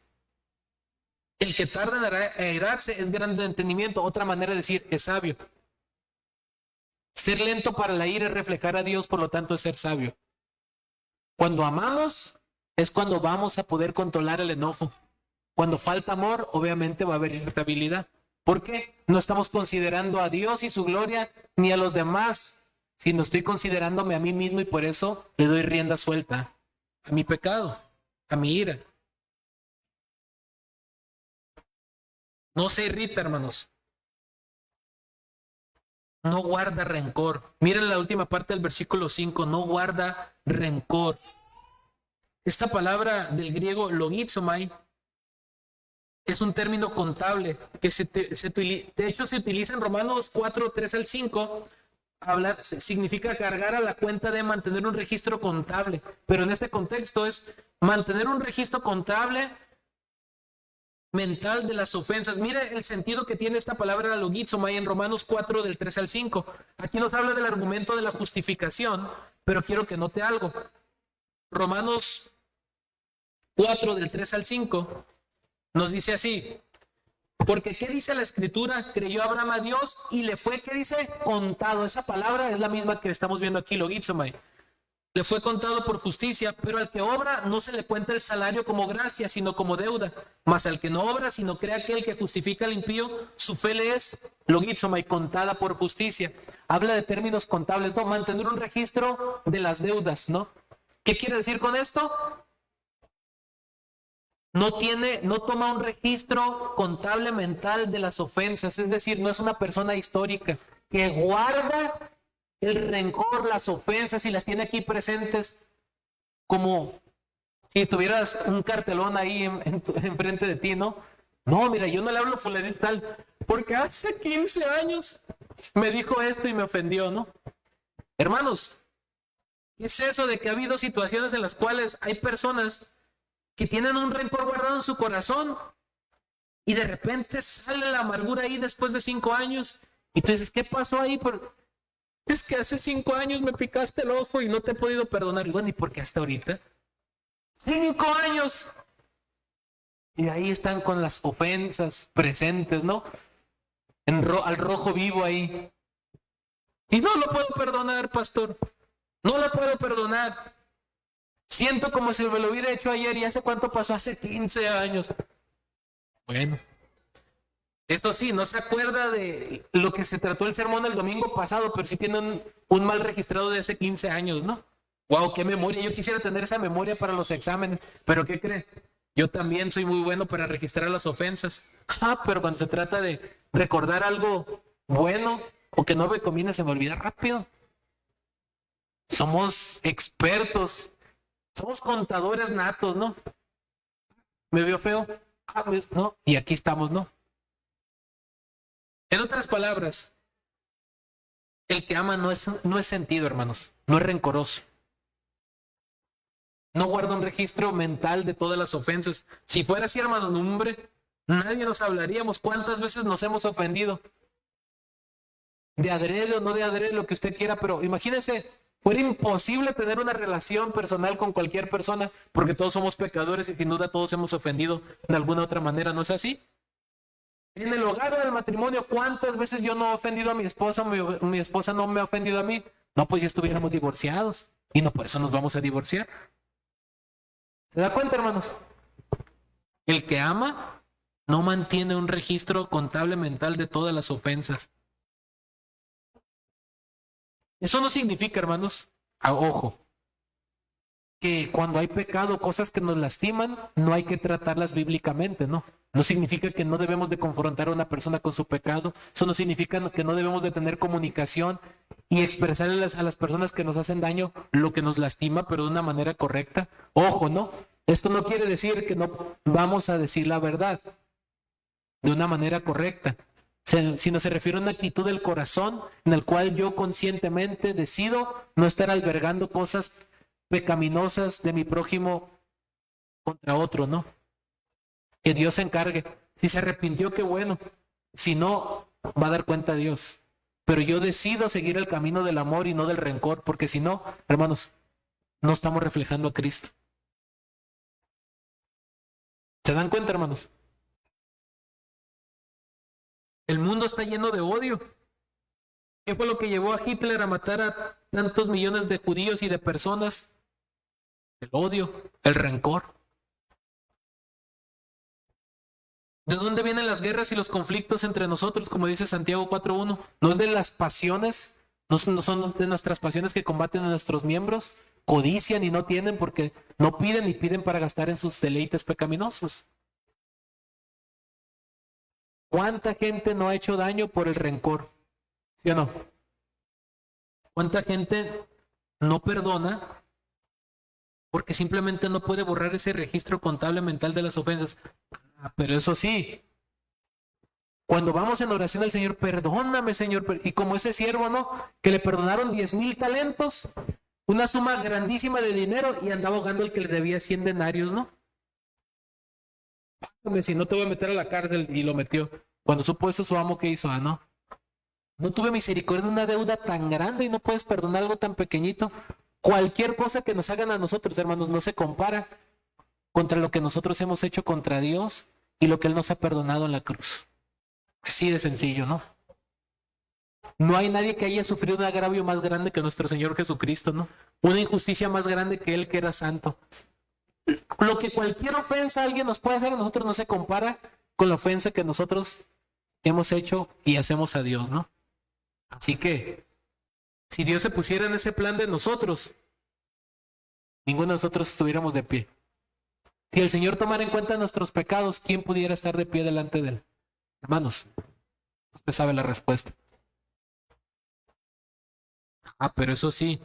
El que tarda en airarse es grande de entendimiento. Otra manera de decir, es sabio. Ser lento para la ira es reflejar a Dios, por lo tanto es ser sabio. Cuando amamos, es cuando vamos a poder controlar el enojo. Cuando falta amor, obviamente va a haber irritabilidad. ¿Por qué? No estamos considerando a Dios y su gloria ni a los demás, sino estoy considerándome a mí mismo y por eso le doy rienda suelta a mi pecado, a mi ira. No se irrita, hermanos. No guarda rencor. Miren la última parte del versículo 5, no guarda rencor. Esta palabra del griego logizomai es un término contable que de hecho se utiliza en Romanos 4, 3 al 5. Significa cargar a la cuenta de mantener un registro contable, pero en este contexto es mantener un registro contable mental de las ofensas. Mire el sentido que tiene esta palabra logizomai en Romanos 4 del 3 al 5. Aquí nos habla del argumento de la justificación, pero quiero que note algo. Romanos 4 del 3 al 5 nos dice así: porque ¿qué dice la escritura? Creyó Abraham a Dios y le fue, ¿qué dice? Contado. Esa palabra es la misma que estamos viendo aquí, logizomai. Le fue contado por justicia, pero al que obra no se le cuenta el salario como gracia, sino como deuda. Mas al que no obra, sino cree aquel que justifica al impío, su fe le es logizomai, contada por justicia. Habla de términos contables, ¿no? Mantener un registro de las deudas, ¿no? ¿Qué quiere decir con esto? No toma un registro contable mental de las ofensas, es decir, no es una persona histórica que guarda el rencor, las ofensas y las tiene aquí presentes como si tuvieras un cartelón ahí enfrente de ti, ¿no? No, mira, yo no le hablo a fulanito tal, porque hace 15 años me dijo esto y me ofendió, ¿no? Hermanos, ¿qué es eso de que ha habido situaciones en las cuales hay personas que tienen un rencor guardado en su corazón y de repente sale la amargura ahí después de 5 años y tú dices, ¿qué pasó ahí? Es que hace 5 años me picaste el ojo y no te he podido perdonar. Y bueno, ¿y por qué hasta ahorita? 5 años. Y ahí están con las ofensas presentes, ¿no? Al rojo vivo ahí. Y no lo puedo perdonar, pastor. No lo puedo perdonar. Siento como si me lo hubiera hecho ayer. ¿Y hace cuánto pasó? Hace 15 años. Bueno, Eso sí, no se acuerda de lo que se trató el sermón el domingo pasado, pero sí tiene un mal registrado de hace 15 años, ¿no? Wow, qué memoria. Yo quisiera tener esa memoria para los exámenes, pero ¿qué cree? Yo también soy muy bueno para registrar las ofensas. Ah, pero cuando se trata de recordar algo bueno o que no me conviene, se me olvida rápido. Somos expertos, somos contadores natos, ¿no? ¿Me veo feo? Ah, pues, no, y aquí estamos, ¿no? En otras palabras, el que ama no es sentido, hermanos, no es rencoroso. No guarda un registro mental de todas las ofensas. Si fuera así, hermanos, no, hombre, nadie nos hablaríamos. ¿Cuántas veces nos hemos ofendido? De adrede o no de adrede, lo que usted quiera, pero imagínese, fuera imposible tener una relación personal con cualquier persona, porque todos somos pecadores y sin duda todos hemos ofendido de alguna otra manera, ¿no es así? En el hogar del matrimonio, ¿cuántas veces yo no he ofendido a mi esposa, mi esposa no me ha ofendido a mí? No, pues ya estuviéramos divorciados y no por eso nos vamos a divorciar. ¿Se da cuenta, hermanos? El que ama no mantiene un registro contable mental de todas las ofensas. Eso no significa, hermanos, ojo, que cuando hay pecado, cosas que nos lastiman, no hay que tratarlas bíblicamente, ¿no? No significa que no debemos de confrontar a una persona con su pecado. Eso no significa que no debemos de tener comunicación y expresarles a las personas que nos hacen daño lo que nos lastima, pero de una manera correcta. Ojo, ¿no? Esto no quiere decir que no vamos a decir la verdad de una manera correcta, sino se refiere a una actitud del corazón en el cual yo conscientemente decido no estar albergando cosas pecaminosas de mi prójimo contra otro, ¿no? Que Dios se encargue. Si se arrepintió, qué bueno. Si no, va a dar cuenta a Dios. Pero yo decido seguir el camino del amor y no del rencor, porque si no, hermanos, no estamos reflejando a Cristo. ¿Se dan cuenta, hermanos? El mundo está lleno de odio. ¿Qué fue lo que llevó a Hitler a matar a tantos millones de judíos y de personas? El odio, el rencor. ¿De dónde vienen las guerras y los conflictos entre nosotros? Como dice Santiago 4:1. ¿No es de las pasiones? ¿No son de nuestras pasiones que combaten a nuestros miembros? Codician y no tienen porque no piden y piden para gastar en sus deleites pecaminosos. ¿Cuánta gente no ha hecho daño por el rencor? ¿Sí o no? ¿Cuánta gente no perdona porque simplemente no puede borrar ese registro contable mental de las ofensas? Pero eso sí, cuando vamos en oración al Señor, perdóname, Señor, y como ese siervo, ¿no? Que le perdonaron 10,000 talentos, una suma grandísima de dinero, y andaba ahogando el que le debía 100 denarios, ¿no? Si no te voy a meter a la cárcel, y lo metió. Cuando supo eso, su amo, ¿qué hizo? Ah, no. No tuve misericordia de una deuda tan grande y no puedes perdonar algo tan pequeñito. Cualquier cosa que nos hagan a nosotros, hermanos, no se compara contra lo que nosotros hemos hecho contra Dios y lo que Él nos ha perdonado en la cruz. Así de sencillo, ¿no? No hay nadie que haya sufrido un agravio más grande que nuestro Señor Jesucristo, ¿no? Una injusticia más grande que Él, que era santo. Lo que cualquier ofensa a alguien nos puede hacer a nosotros no se compara con la ofensa que nosotros hemos hecho y hacemos a Dios, ¿no? Así que, si Dios se pusiera en ese plan de nosotros, ninguno de nosotros estuviéramos de pie. Si el Señor tomara en cuenta nuestros pecados, ¿quién pudiera estar de pie delante de Él? Hermanos, usted sabe la respuesta. Ah, pero eso sí,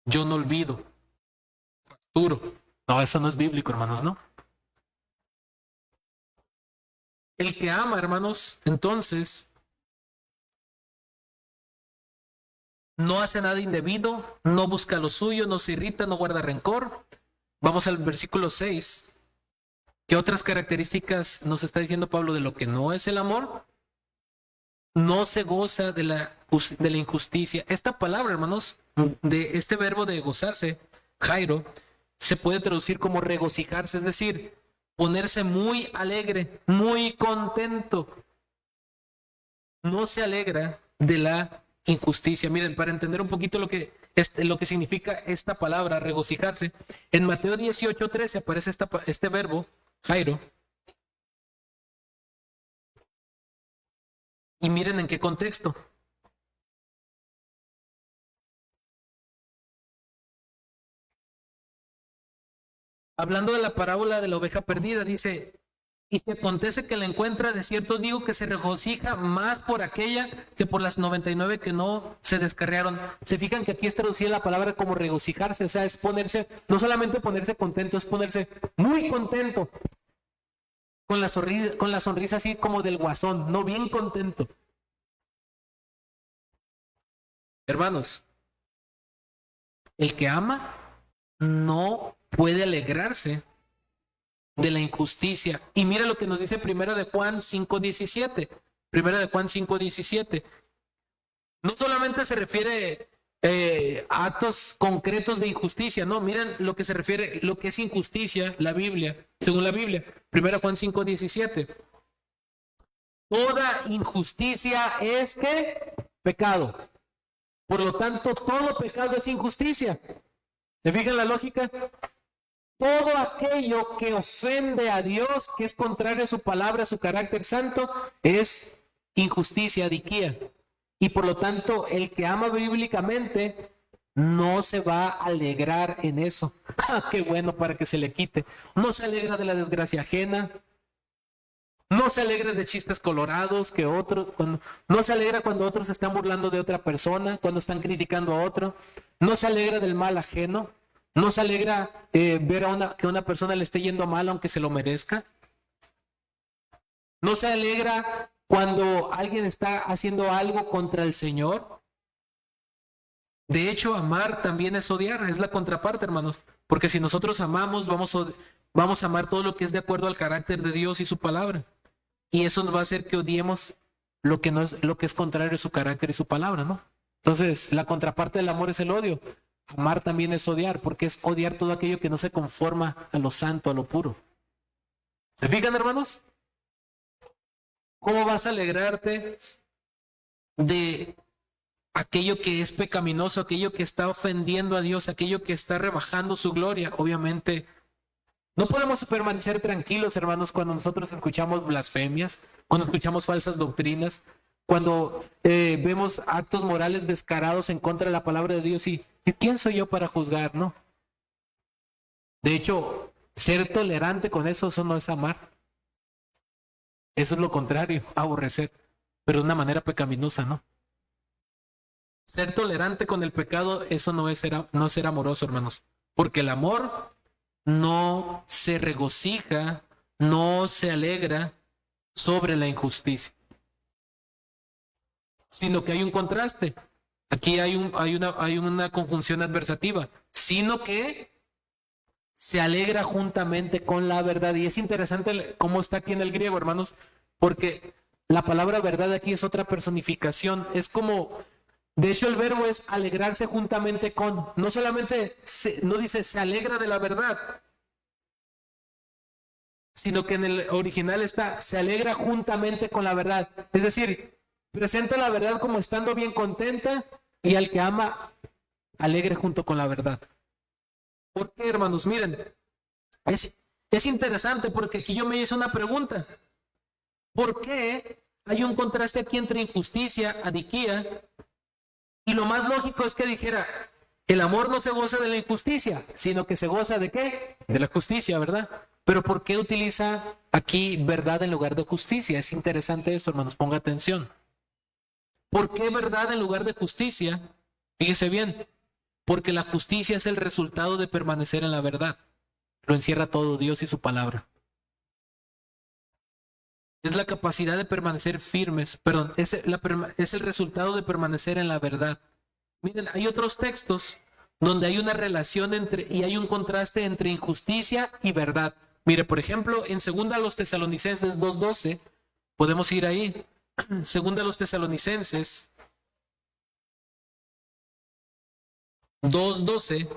yo no olvido, facturo. No, eso no es bíblico, hermanos, ¿no? El que ama, hermanos, entonces, no hace nada indebido, no busca lo suyo, no se irrita, no guarda rencor. Vamos al versículo 6. ¿Qué otras características nos está diciendo Pablo de lo que no es el amor? No se goza de la injusticia. Esta palabra, hermanos, de este verbo de gozarse, Jairo, se puede traducir como regocijarse, es decir, ponerse muy alegre, muy contento. No se alegra de la injusticia. Miren, para entender un poquito lo que significa esta palabra, regocijarse, en Mateo 18:13 aparece este verbo, Jairo, Y miren en qué contexto. Hablando de la parábola de la oveja perdida, dice, y si acontece que la encuentra, de cierto digo que se regocija más por aquella que por las 99 que no se descarriaron. Se fijan que aquí es traducida la palabra como regocijarse, o sea, es ponerse, no solamente ponerse contento, es ponerse muy contento. Con la sonrisa así como del guasón, no, bien contento. Hermanos, el que ama no puede alegrarse de la injusticia. Y mira lo que nos dice Primera de Juan 5:17. Primera de Juan 5:17. No solamente se refiere a actos concretos de injusticia, no, miren lo que se refiere, lo que es injusticia, la Biblia, según la Biblia. Primera Juan 5:17. Toda injusticia es ¿qué? Pecado. Por lo tanto, todo pecado es injusticia. ¿Se fijan la lógica? Todo aquello que ofende a Dios, que es contrario a su palabra, a su carácter santo, es injusticia, diquía. Y por lo tanto, el que ama bíblicamente no se va a alegrar en eso. ¡Ah, qué bueno para que se le quite! No se alegra de la desgracia ajena. No se alegra de chistes colorados que otros, no se alegra cuando otros están burlando de otra persona, cuando están criticando a otro. No se alegra del mal ajeno. No se alegra ver que a una persona le esté yendo mal aunque se lo merezca. No se alegra cuando alguien está haciendo algo contra el Señor. De hecho, amar también es odiar, es la contraparte, hermanos. Porque si nosotros amamos, vamos a amar todo lo que es de acuerdo al carácter de Dios y su palabra. Y eso nos va a hacer que odiemos lo que es contrario a su carácter y su palabra, ¿no? Entonces, la contraparte del amor es el odio. Amar también es odiar, porque es odiar todo aquello que no se conforma a lo santo, a lo puro. ¿Se fijan, hermanos? ¿Cómo vas a alegrarte de aquello que es pecaminoso, aquello que está ofendiendo a Dios, aquello que está rebajando su gloria? Obviamente, no podemos permanecer tranquilos, hermanos, cuando nosotros escuchamos blasfemias, cuando escuchamos falsas doctrinas, cuando vemos actos morales descarados en contra de la palabra de Dios. ¿Y quién soy yo para juzgar, no? De hecho, ser tolerante con eso no es amar. Eso es lo contrario, aborrecer, pero de una manera pecaminosa, ¿no? Ser tolerante con el pecado, eso no es ser amoroso, hermanos. Porque el amor no se regocija, no se alegra sobre la injusticia, sino que hay un contraste. Aquí hay una conjunción adversativa, sino que se alegra juntamente con la verdad. Y es interesante cómo está aquí en el griego, hermanos, porque la palabra verdad aquí es otra personificación. Es como, de hecho, el verbo es alegrarse juntamente con. No solamente, no dice se alegra de la verdad, sino que en el original está se alegra juntamente con la verdad. Es decir, presenta la verdad como estando bien contenta y al que ama alegre junto con la verdad. ¿Por qué, hermanos? Miren, es interesante porque aquí yo me hice una pregunta. ¿Por qué hay un contraste aquí entre injusticia, adiquía? Y lo más lógico es que dijera, el amor no se goza de la injusticia, sino que se goza ¿de qué? De la justicia, ¿verdad? Pero ¿por qué utiliza aquí verdad en lugar de justicia? Es interesante esto, hermanos, ponga atención. ¿Por qué verdad en lugar de justicia? Fíjese bien, porque la justicia es el resultado de permanecer en la verdad. Lo encierra todo Dios y su palabra. Es la capacidad de permanecer firmes, perdón, es el resultado de permanecer en la verdad. Miren, hay otros textos donde hay una relación y hay un contraste entre injusticia y verdad. Mire, por ejemplo, en 2 Tesalonicenses 2:12, podemos ir ahí. 2 Tesalonicenses 2:12,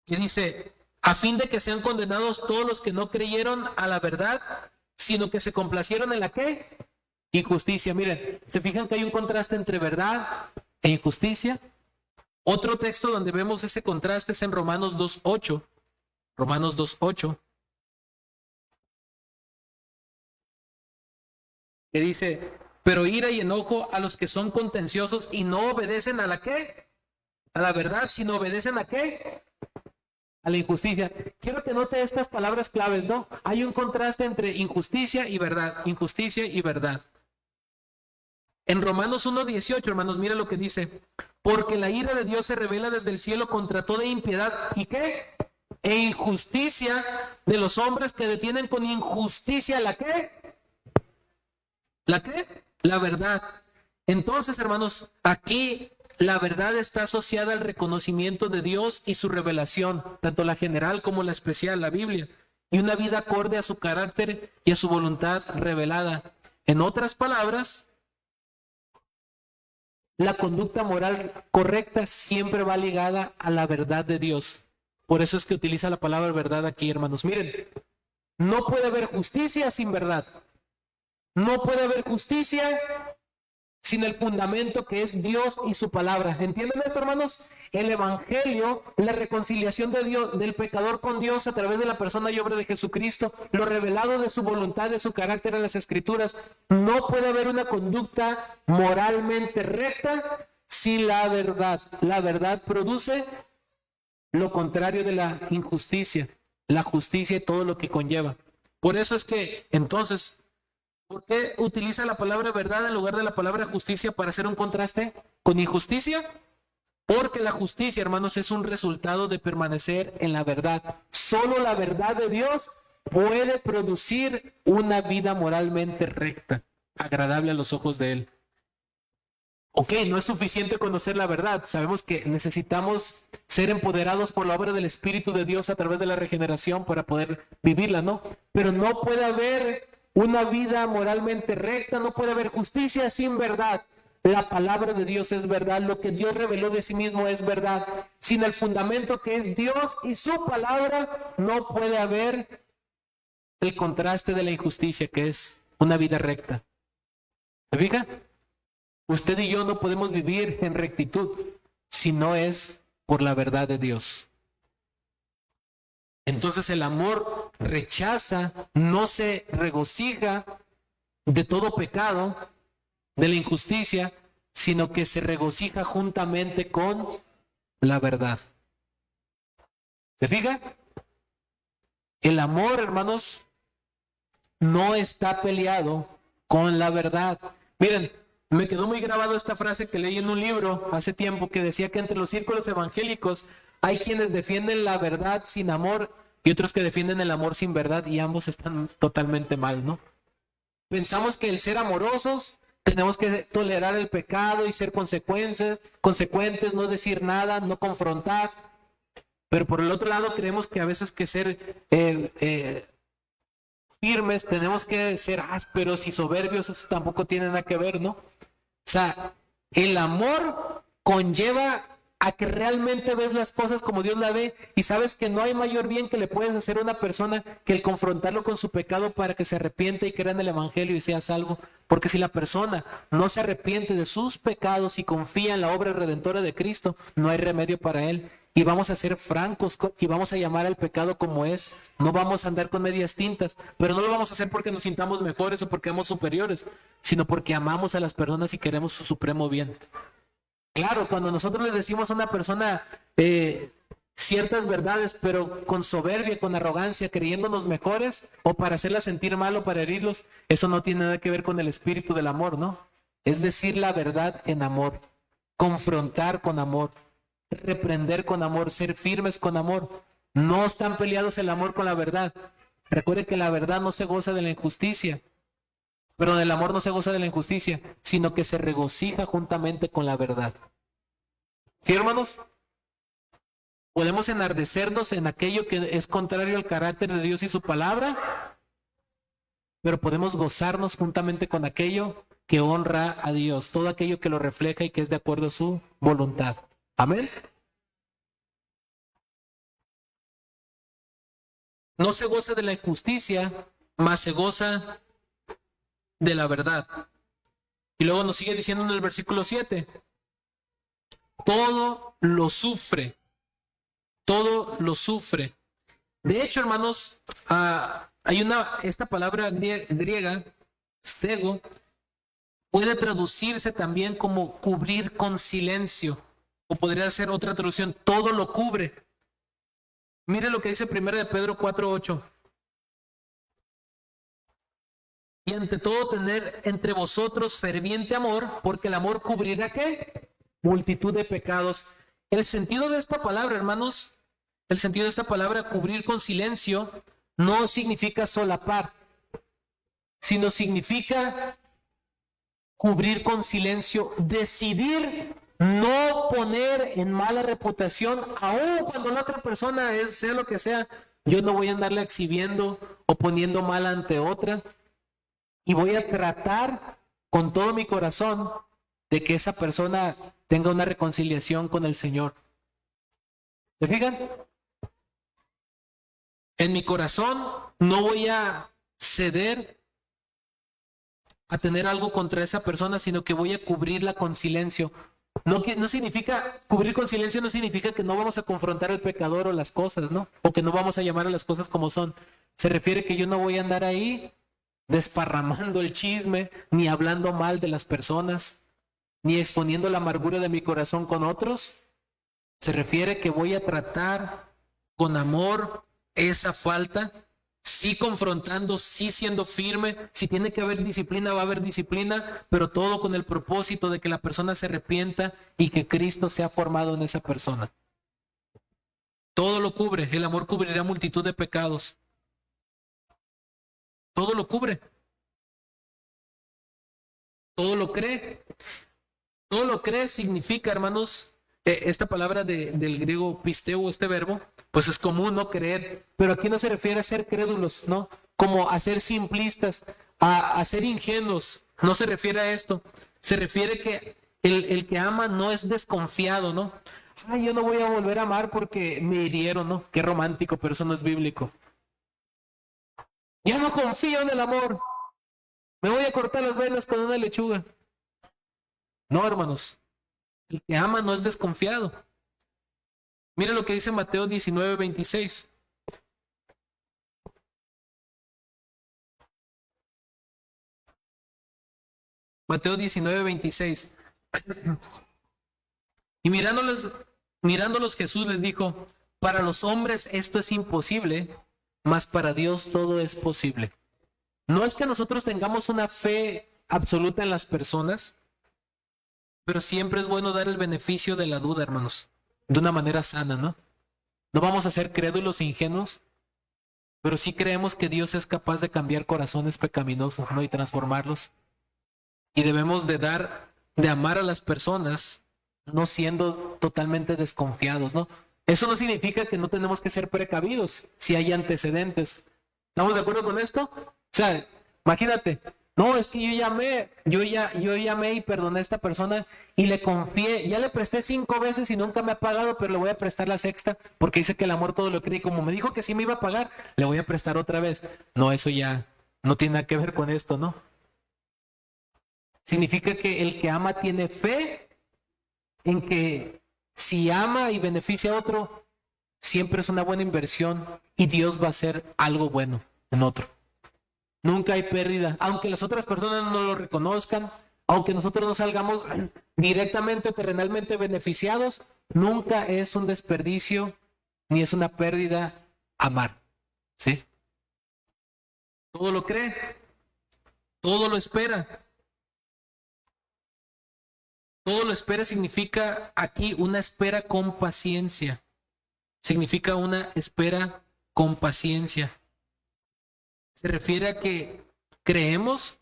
que dice, a fin de que sean condenados todos los que no creyeron a la verdad, sino que se complacieron en la ¿qué? Injusticia. Miren, ¿se fijan que hay un contraste entre verdad e injusticia? Otro texto donde vemos ese contraste es en Romanos 2:8. Romanos 2:8. que dice, pero ira y enojo a los que son contenciosos y no obedecen a la ¿qué? A la verdad, sino obedecen a ¿qué? A la injusticia. Quiero que note estas palabras claves, ¿no? Hay un contraste entre injusticia y verdad, injusticia y verdad. En Romanos 1:18, hermanos, mira lo que dice, porque la ira de Dios se revela desde el cielo contra toda impiedad, ¿y qué? E injusticia de los hombres que detienen con injusticia la ¿qué? ¿La qué? La verdad. Entonces, hermanos, aquí la verdad está asociada al reconocimiento de Dios y su revelación, tanto la general como la especial, la Biblia, y una vida acorde a su carácter y a su voluntad revelada. En otras palabras, la conducta moral correcta siempre va ligada a la verdad de Dios. Por eso es que utiliza la palabra verdad aquí, hermanos. Miren, no puede haber justicia sin verdad. No puede haber justicia sin el fundamento que es Dios y su palabra. ¿Entienden esto, hermanos? El evangelio, la reconciliación de Dios, del pecador con Dios a través de la persona y obra de Jesucristo, lo revelado de su voluntad, de su carácter en las Escrituras. No puede haber una conducta moralmente recta sin la verdad. La verdad produce lo contrario de la injusticia, la justicia y todo lo que conlleva. Por eso es que, entonces, ¿por qué utiliza la palabra verdad en lugar de la palabra justicia para hacer un contraste con injusticia? Porque la justicia, hermanos, es un resultado de permanecer en la verdad. Solo la verdad de Dios puede producir una vida moralmente recta, agradable a los ojos de Él. Ok, no es suficiente conocer la verdad. Sabemos que necesitamos ser empoderados por la obra del Espíritu de Dios a través de la regeneración para poder vivirla, ¿no? Pero no puede haber una vida moralmente recta, no puede haber justicia sin verdad. La palabra de Dios es verdad, lo que Dios reveló de sí mismo es verdad. Sin el fundamento que es Dios y su palabra, no puede haber el contraste de la injusticia, que es una vida recta. ¿Se fija? Usted y yo no podemos vivir en rectitud si no es por la verdad de Dios. Entonces el amor rechaza, no se regocija de todo pecado, de la injusticia, sino que se regocija juntamente con la verdad. ¿Se fija? El amor, hermanos, no está peleado con la verdad. Miren, me quedó muy grabado esta frase que leí en un libro hace tiempo que decía que entre los círculos evangélicos hay quienes defienden la verdad sin amor y otros que defienden el amor sin verdad, y ambos están totalmente mal, ¿no? Pensamos que el ser amorosos tenemos que tolerar el pecado y ser consecuentes, no decir nada, no confrontar. Pero por el otro lado creemos que a veces que ser firmes, tenemos que ser ásperos y soberbios, eso tampoco tiene nada que ver, ¿no? O sea, el amor conlleva a que realmente ves las cosas como Dios la ve y sabes que no hay mayor bien que le puedes hacer a una persona que el confrontarlo con su pecado para que se arrepiente y crea en el evangelio y sea salvo. Porque si la persona no se arrepiente de sus pecados y confía en la obra redentora de Cristo, no hay remedio para él. Y vamos a ser francos y vamos a llamar al pecado como es. No vamos a andar con medias tintas, pero no lo vamos a hacer porque nos sintamos mejores o porque somos superiores, sino porque amamos a las personas y queremos su supremo bien. Claro, cuando nosotros le decimos a una persona ciertas verdades, pero con soberbia, con arrogancia, creyéndonos mejores, o para hacerla sentir mal o para herirlos, eso no tiene nada que ver con el espíritu del amor, ¿no? Es decir la verdad en amor, confrontar con amor, reprender con amor, ser firmes con amor. No están peleados el amor con la verdad. Recuerde que la verdad no se goza de la injusticia, pero del amor no se goza de la injusticia, sino que se regocija juntamente con la verdad. ¿Sí, hermanos? Podemos enardecernos en aquello que es contrario al carácter de Dios y su palabra, pero podemos gozarnos juntamente con aquello que honra a Dios, todo aquello que lo refleja y que es de acuerdo a su voluntad. Amén. No se goza de la injusticia, mas se goza de la verdad. Y luego nos sigue diciendo en el versículo 7, todo lo sufre, todo lo sufre. De hecho, hermanos, hay esta palabra griega, stego, puede traducirse también como cubrir con silencio, o podría ser otra traducción, todo lo cubre. Mire lo que dice 1 de Pedro 4:8. Y ante todo tener entre vosotros ferviente amor, porque el amor cubrirá ¿qué? Multitud de pecados. El sentido de esta palabra, hermanos, el sentido de esta palabra cubrir con silencio no significa solapar, sino significa cubrir con silencio, decidir no poner en mala reputación, aun cuando la otra persona sea lo que sea. Yo no voy a andarle exhibiendo o poniendo mal ante otra, y voy a tratar con todo mi corazón de que esa persona tenga una reconciliación con el Señor. ¿Se fijan? En mi corazón no voy a ceder a tener algo contra esa persona, sino que voy a cubrirla con silencio. No significa, cubrir con silencio no significa que no vamos a confrontar al pecador o las cosas, ¿no? O que no vamos a llamar a las cosas como son. Se refiere que yo no voy a andar ahí desparramando el chisme, ni hablando mal de las personas, ni exponiendo la amargura de mi corazón con otros. Se refiere que voy a tratar con amor esa falta, sí confrontando, sí siendo firme. Si tiene que haber disciplina, va a haber disciplina, pero todo con el propósito de que la persona se arrepienta y que Cristo sea formado en esa persona. Todo lo cubre, el amor cubrirá multitud de pecados. Todo lo cubre. Todo lo cree. Todo lo cree significa, hermanos, esta palabra del griego pisteo, este verbo, pues es común, ¿no? Creer. Pero aquí no se refiere a ser crédulos, ¿no? Como a ser simplistas, a ser ingenuos. No se refiere a esto. Se refiere que el que ama no es desconfiado, ¿no? Ay, yo no voy a volver a amar porque me hirieron, ¿no? Qué romántico, pero eso no es bíblico. Ya no confío en el amor. Me voy a cortar las venas con una lechuga. No, hermanos. El que ama no es desconfiado. Mire lo que dice Mateo 19:26. Mateo 19:26. Y mirándolos Jesús les dijo: para los hombres esto es imposible, mas para Dios todo es posible. No es que nosotros tengamos una fe absoluta en las personas, pero siempre es bueno dar el beneficio de la duda, hermanos, de una manera sana, ¿no? No vamos a ser crédulos e ingenuos, pero sí creemos que Dios es capaz de cambiar corazones pecaminosos, ¿no? Y transformarlos. Y debemos de amar a las personas, no siendo totalmente desconfiados, ¿no? Eso no significa que no tenemos que ser precavidos si hay antecedentes. ¿Estamos de acuerdo con esto? O sea, imagínate, no, es que yo llamé y perdoné a esta persona y le confié, ya le presté 5 veces y nunca me ha pagado, pero le voy a prestar la sexta porque dice que el amor todo lo cree, y como me dijo que sí me iba a pagar, le voy a prestar otra vez. No, eso ya no tiene nada que ver con esto, ¿no? Significa que el que ama tiene fe en que si ama y beneficia a otro, siempre es una buena inversión y Dios va a hacer algo bueno en otro. Nunca hay pérdida, aunque las otras personas no lo reconozcan, aunque nosotros no salgamos directamente o terrenalmente beneficiados, nunca es un desperdicio ni es una pérdida amar, ¿sí? Todo lo cree, todo lo espera. Todo lo espera significa aquí una espera con paciencia. Significa una espera con paciencia. Se refiere a que creemos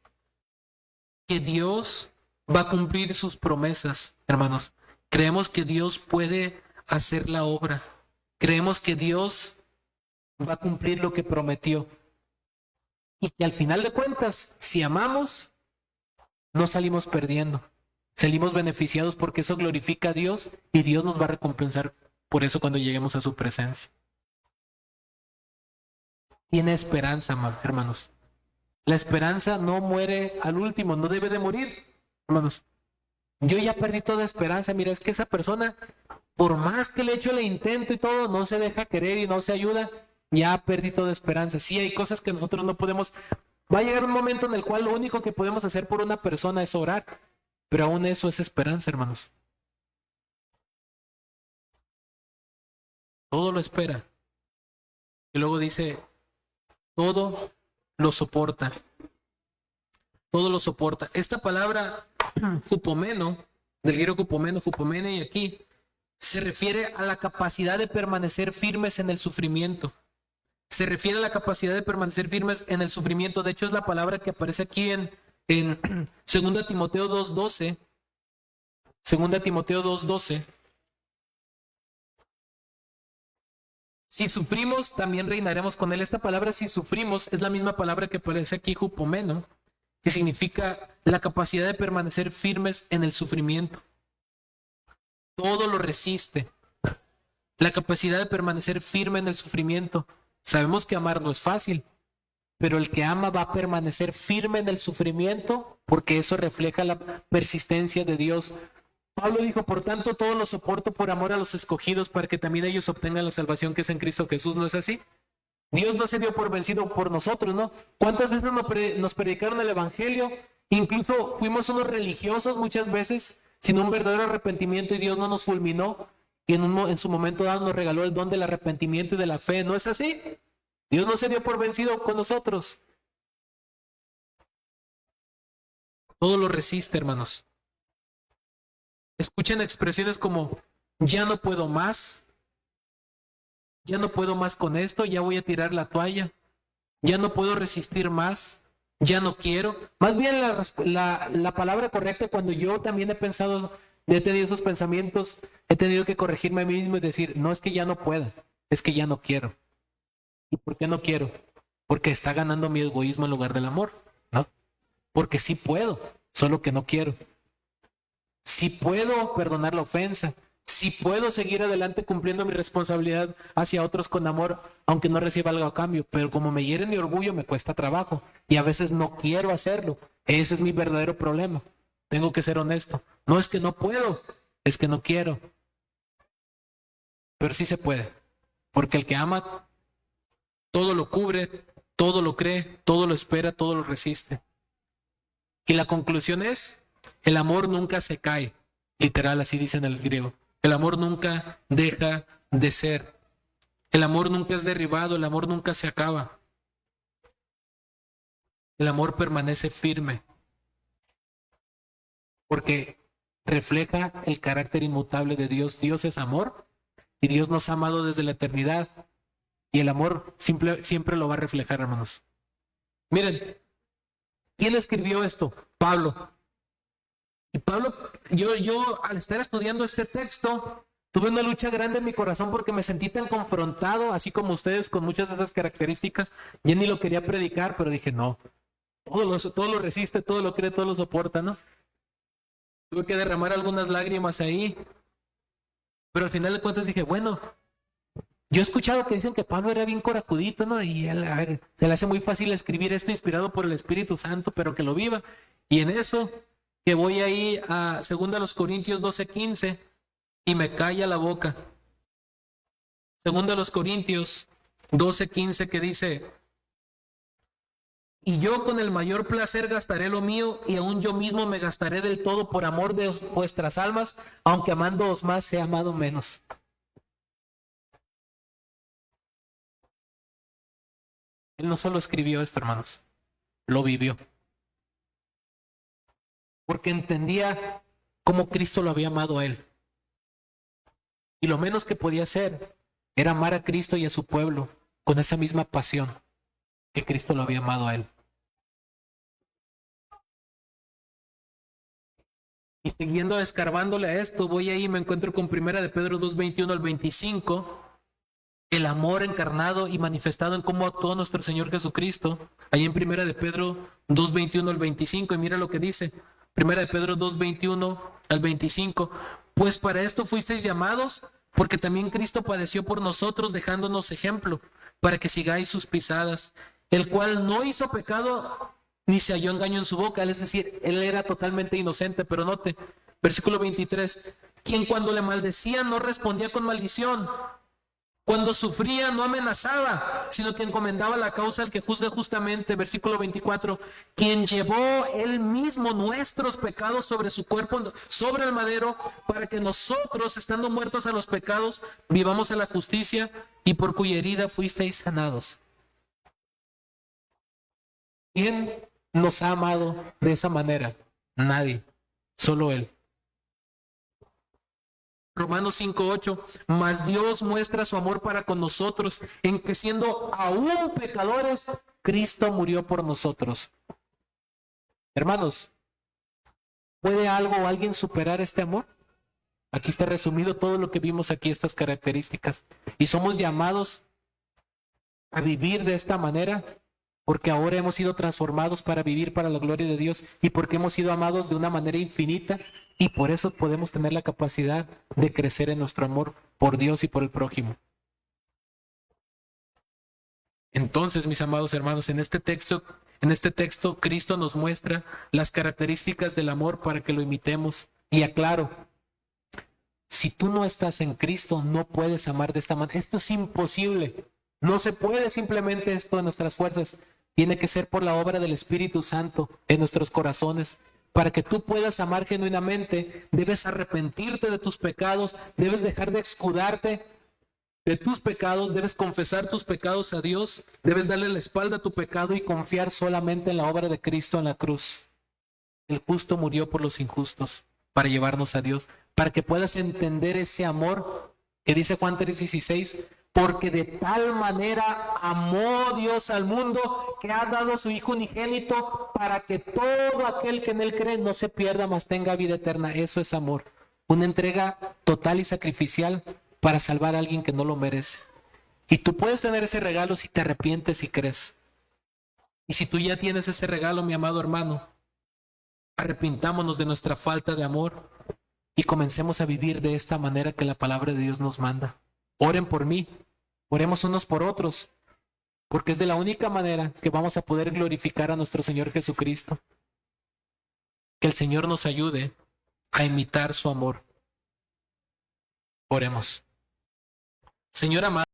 que Dios va a cumplir sus promesas, hermanos. Creemos que Dios puede hacer la obra. Creemos que Dios va a cumplir lo que prometió. Y que al final de cuentas, si amamos, no salimos perdiendo. Salimos beneficiados porque eso glorifica a Dios y Dios nos va a recompensar por eso cuando lleguemos a su presencia. Tiene esperanza, hermanos. La esperanza no muere al último, no debe de morir, hermanos. Yo ya perdí toda esperanza. Mira, es que esa persona, por más que le echo el intento y todo, no se deja querer y no se ayuda. Ya perdí toda esperanza. Sí, hay cosas que nosotros no podemos Va a llegar un momento en el cual lo único que podemos hacer por una persona es orar, pero aún eso es esperanza, hermanos. Todo lo espera. Y luego dice, todo lo soporta. Todo lo soporta. Esta palabra hupomeno, del griego hupomene, y aquí se refiere a la capacidad de permanecer firmes en el sufrimiento. Se refiere a la capacidad de permanecer firmes en el sufrimiento. De hecho, es la palabra que aparece aquí en 2 Timoteo 2:12. 2 Timoteo 2:12. Si sufrimos, también reinaremos con él. Esta palabra, si sufrimos, es la misma palabra que aparece aquí, hupomeno, que significa la capacidad de permanecer firmes en el sufrimiento. Todo lo resiste. La capacidad de permanecer firme en el sufrimiento. Sabemos que amar no es fácil, pero el que ama va a permanecer firme en el sufrimiento porque eso refleja la persistencia de Dios. Pablo dijo, por tanto, todo lo soporto por amor a los escogidos para que también ellos obtengan la salvación que es en Cristo Jesús. ¿No es así? Dios no se dio por vencido por nosotros, ¿no? ¿Cuántas veces nos predicaron el evangelio? Incluso fuimos unos religiosos muchas veces sin un verdadero arrepentimiento y Dios no nos fulminó y en su momento dado nos regaló el don del arrepentimiento y de la fe. ¿No es así? Dios no se dio por vencido con nosotros. Todo lo resiste, hermanos. Escuchen expresiones como, ya no puedo más. Ya no puedo más con esto, ya voy a tirar la toalla. Ya no puedo resistir más. Ya no quiero. Más bien la palabra correcta, cuando yo también he tenido esos pensamientos, he tenido que corregirme a mí mismo y decir, no es que ya no pueda, es que ya no quiero. ¿Y por qué no quiero? Porque está ganando mi egoísmo en lugar del amor, ¿no? Porque sí puedo, solo que no quiero. Sí puedo perdonar la ofensa. Sí puedo seguir adelante cumpliendo mi responsabilidad hacia otros con amor, aunque no reciba algo a cambio. Pero como me hiere mi orgullo, me cuesta trabajo. Y a veces no quiero hacerlo. Ese es mi verdadero problema. Tengo que ser honesto. No es que no puedo, es que no quiero. Pero sí se puede. Porque el que ama, todo lo cubre, todo lo cree, todo lo espera, todo lo resiste. Y la conclusión es, el amor nunca se cae. Literal, así dice en el griego. El amor nunca deja de ser. El amor nunca es derribado, el amor nunca se acaba. El amor permanece firme. Porque refleja el carácter inmutable de Dios. Dios es amor y Dios nos ha amado desde la eternidad. Y el amor siempre lo va a reflejar, hermanos. Miren, ¿quién escribió esto? Pablo. Y Pablo, yo al estar estudiando este texto, tuve una lucha grande en mi corazón porque me sentí tan confrontado, así como ustedes, con muchas de esas características. Ya ni lo quería predicar, pero dije, no, todo lo resiste, todo lo cree, todo lo soporta, ¿no? Tuve que derramar algunas lágrimas ahí, pero al final de cuentas dije, bueno, yo he escuchado que dicen que Pablo era bien corajudito, ¿no? Y él, a ver, se le hace muy fácil escribir esto inspirado por el Espíritu Santo, pero que lo viva. Y en eso, que voy ahí a 2 Corintios 12:15 y me calla la boca. 2 Corintios 12:15 que dice, y yo con el mayor placer gastaré lo mío y aún yo mismo me gastaré del todo por amor de vuestras almas, aunque amándoos más sea amado menos. Él no solo escribió esto, hermanos, lo vivió. Porque entendía cómo Cristo lo había amado a él. Y lo menos que podía hacer era amar a Cristo y a su pueblo con esa misma pasión que Cristo lo había amado a él. Y siguiendo escarbándole a esto, voy ahí y me encuentro con 1 de Pedro 2:21 al 25. El amor encarnado y manifestado en cómo actuó nuestro Señor Jesucristo. Ahí en 1 de Pedro 2:21 al 25. Y mira lo que dice. 1 de Pedro 2:21 al 25. Pues para esto fuisteis llamados, porque también Cristo padeció por nosotros, dejándonos ejemplo, para que sigáis sus pisadas, el cual no hizo pecado, ni se halló engaño en su boca. Es decir, él era totalmente inocente. Pero note, versículo 23, quien cuando le maldecían no respondía con maldición. Cuando sufría no amenazaba, sino que encomendaba la causa al que juzga justamente. Versículo 24, quien llevó él mismo nuestros pecados sobre su cuerpo, sobre el madero, para que nosotros, estando muertos a los pecados, vivamos a la justicia, y por cuya herida fuisteis sanados. ¿Quién nos ha amado de esa manera? Nadie, solo Él. Romanos 5:8, mas Dios muestra su amor para con nosotros, en que siendo aún pecadores, Cristo murió por nosotros. Hermanos, ¿puede algo o alguien superar este amor? Aquí está resumido todo lo que vimos aquí, estas características. Y somos llamados a vivir de esta manera, porque ahora hemos sido transformados para vivir para la gloria de Dios y porque hemos sido amados de una manera infinita, y por eso podemos tener la capacidad de crecer en nuestro amor por Dios y por el prójimo. Entonces, mis amados hermanos, en este texto Cristo nos muestra las características del amor para que lo imitemos. Y aclaro, si tú no estás en Cristo, no puedes amar de esta manera. Esto es imposible. No se puede simplemente esto en nuestras fuerzas. Tiene que ser por la obra del Espíritu Santo en nuestros corazones. Para que tú puedas amar genuinamente, debes arrepentirte de tus pecados, debes dejar de escudarte de tus pecados, debes confesar tus pecados a Dios, debes darle la espalda a tu pecado y confiar solamente en la obra de Cristo en la cruz. El justo murió por los injustos para llevarnos a Dios, para que puedas entender ese amor que dice Juan 3:16, porque de tal manera amó Dios al mundo que ha dado a su Hijo unigénito para que todo aquel que en él cree no se pierda, mas tenga vida eterna. Eso es amor, una entrega total y sacrificial para salvar a alguien que no lo merece. Y tú puedes tener ese regalo si te arrepientes y crees. Y si tú ya tienes ese regalo, mi amado hermano, arrepintámonos de nuestra falta de amor y comencemos a vivir de esta manera que la palabra de Dios nos manda. Oren por mí, oremos unos por otros, porque es de la única manera que vamos a poder glorificar a nuestro Señor Jesucristo. Que el Señor nos ayude a imitar su amor. Oremos. Señor amado,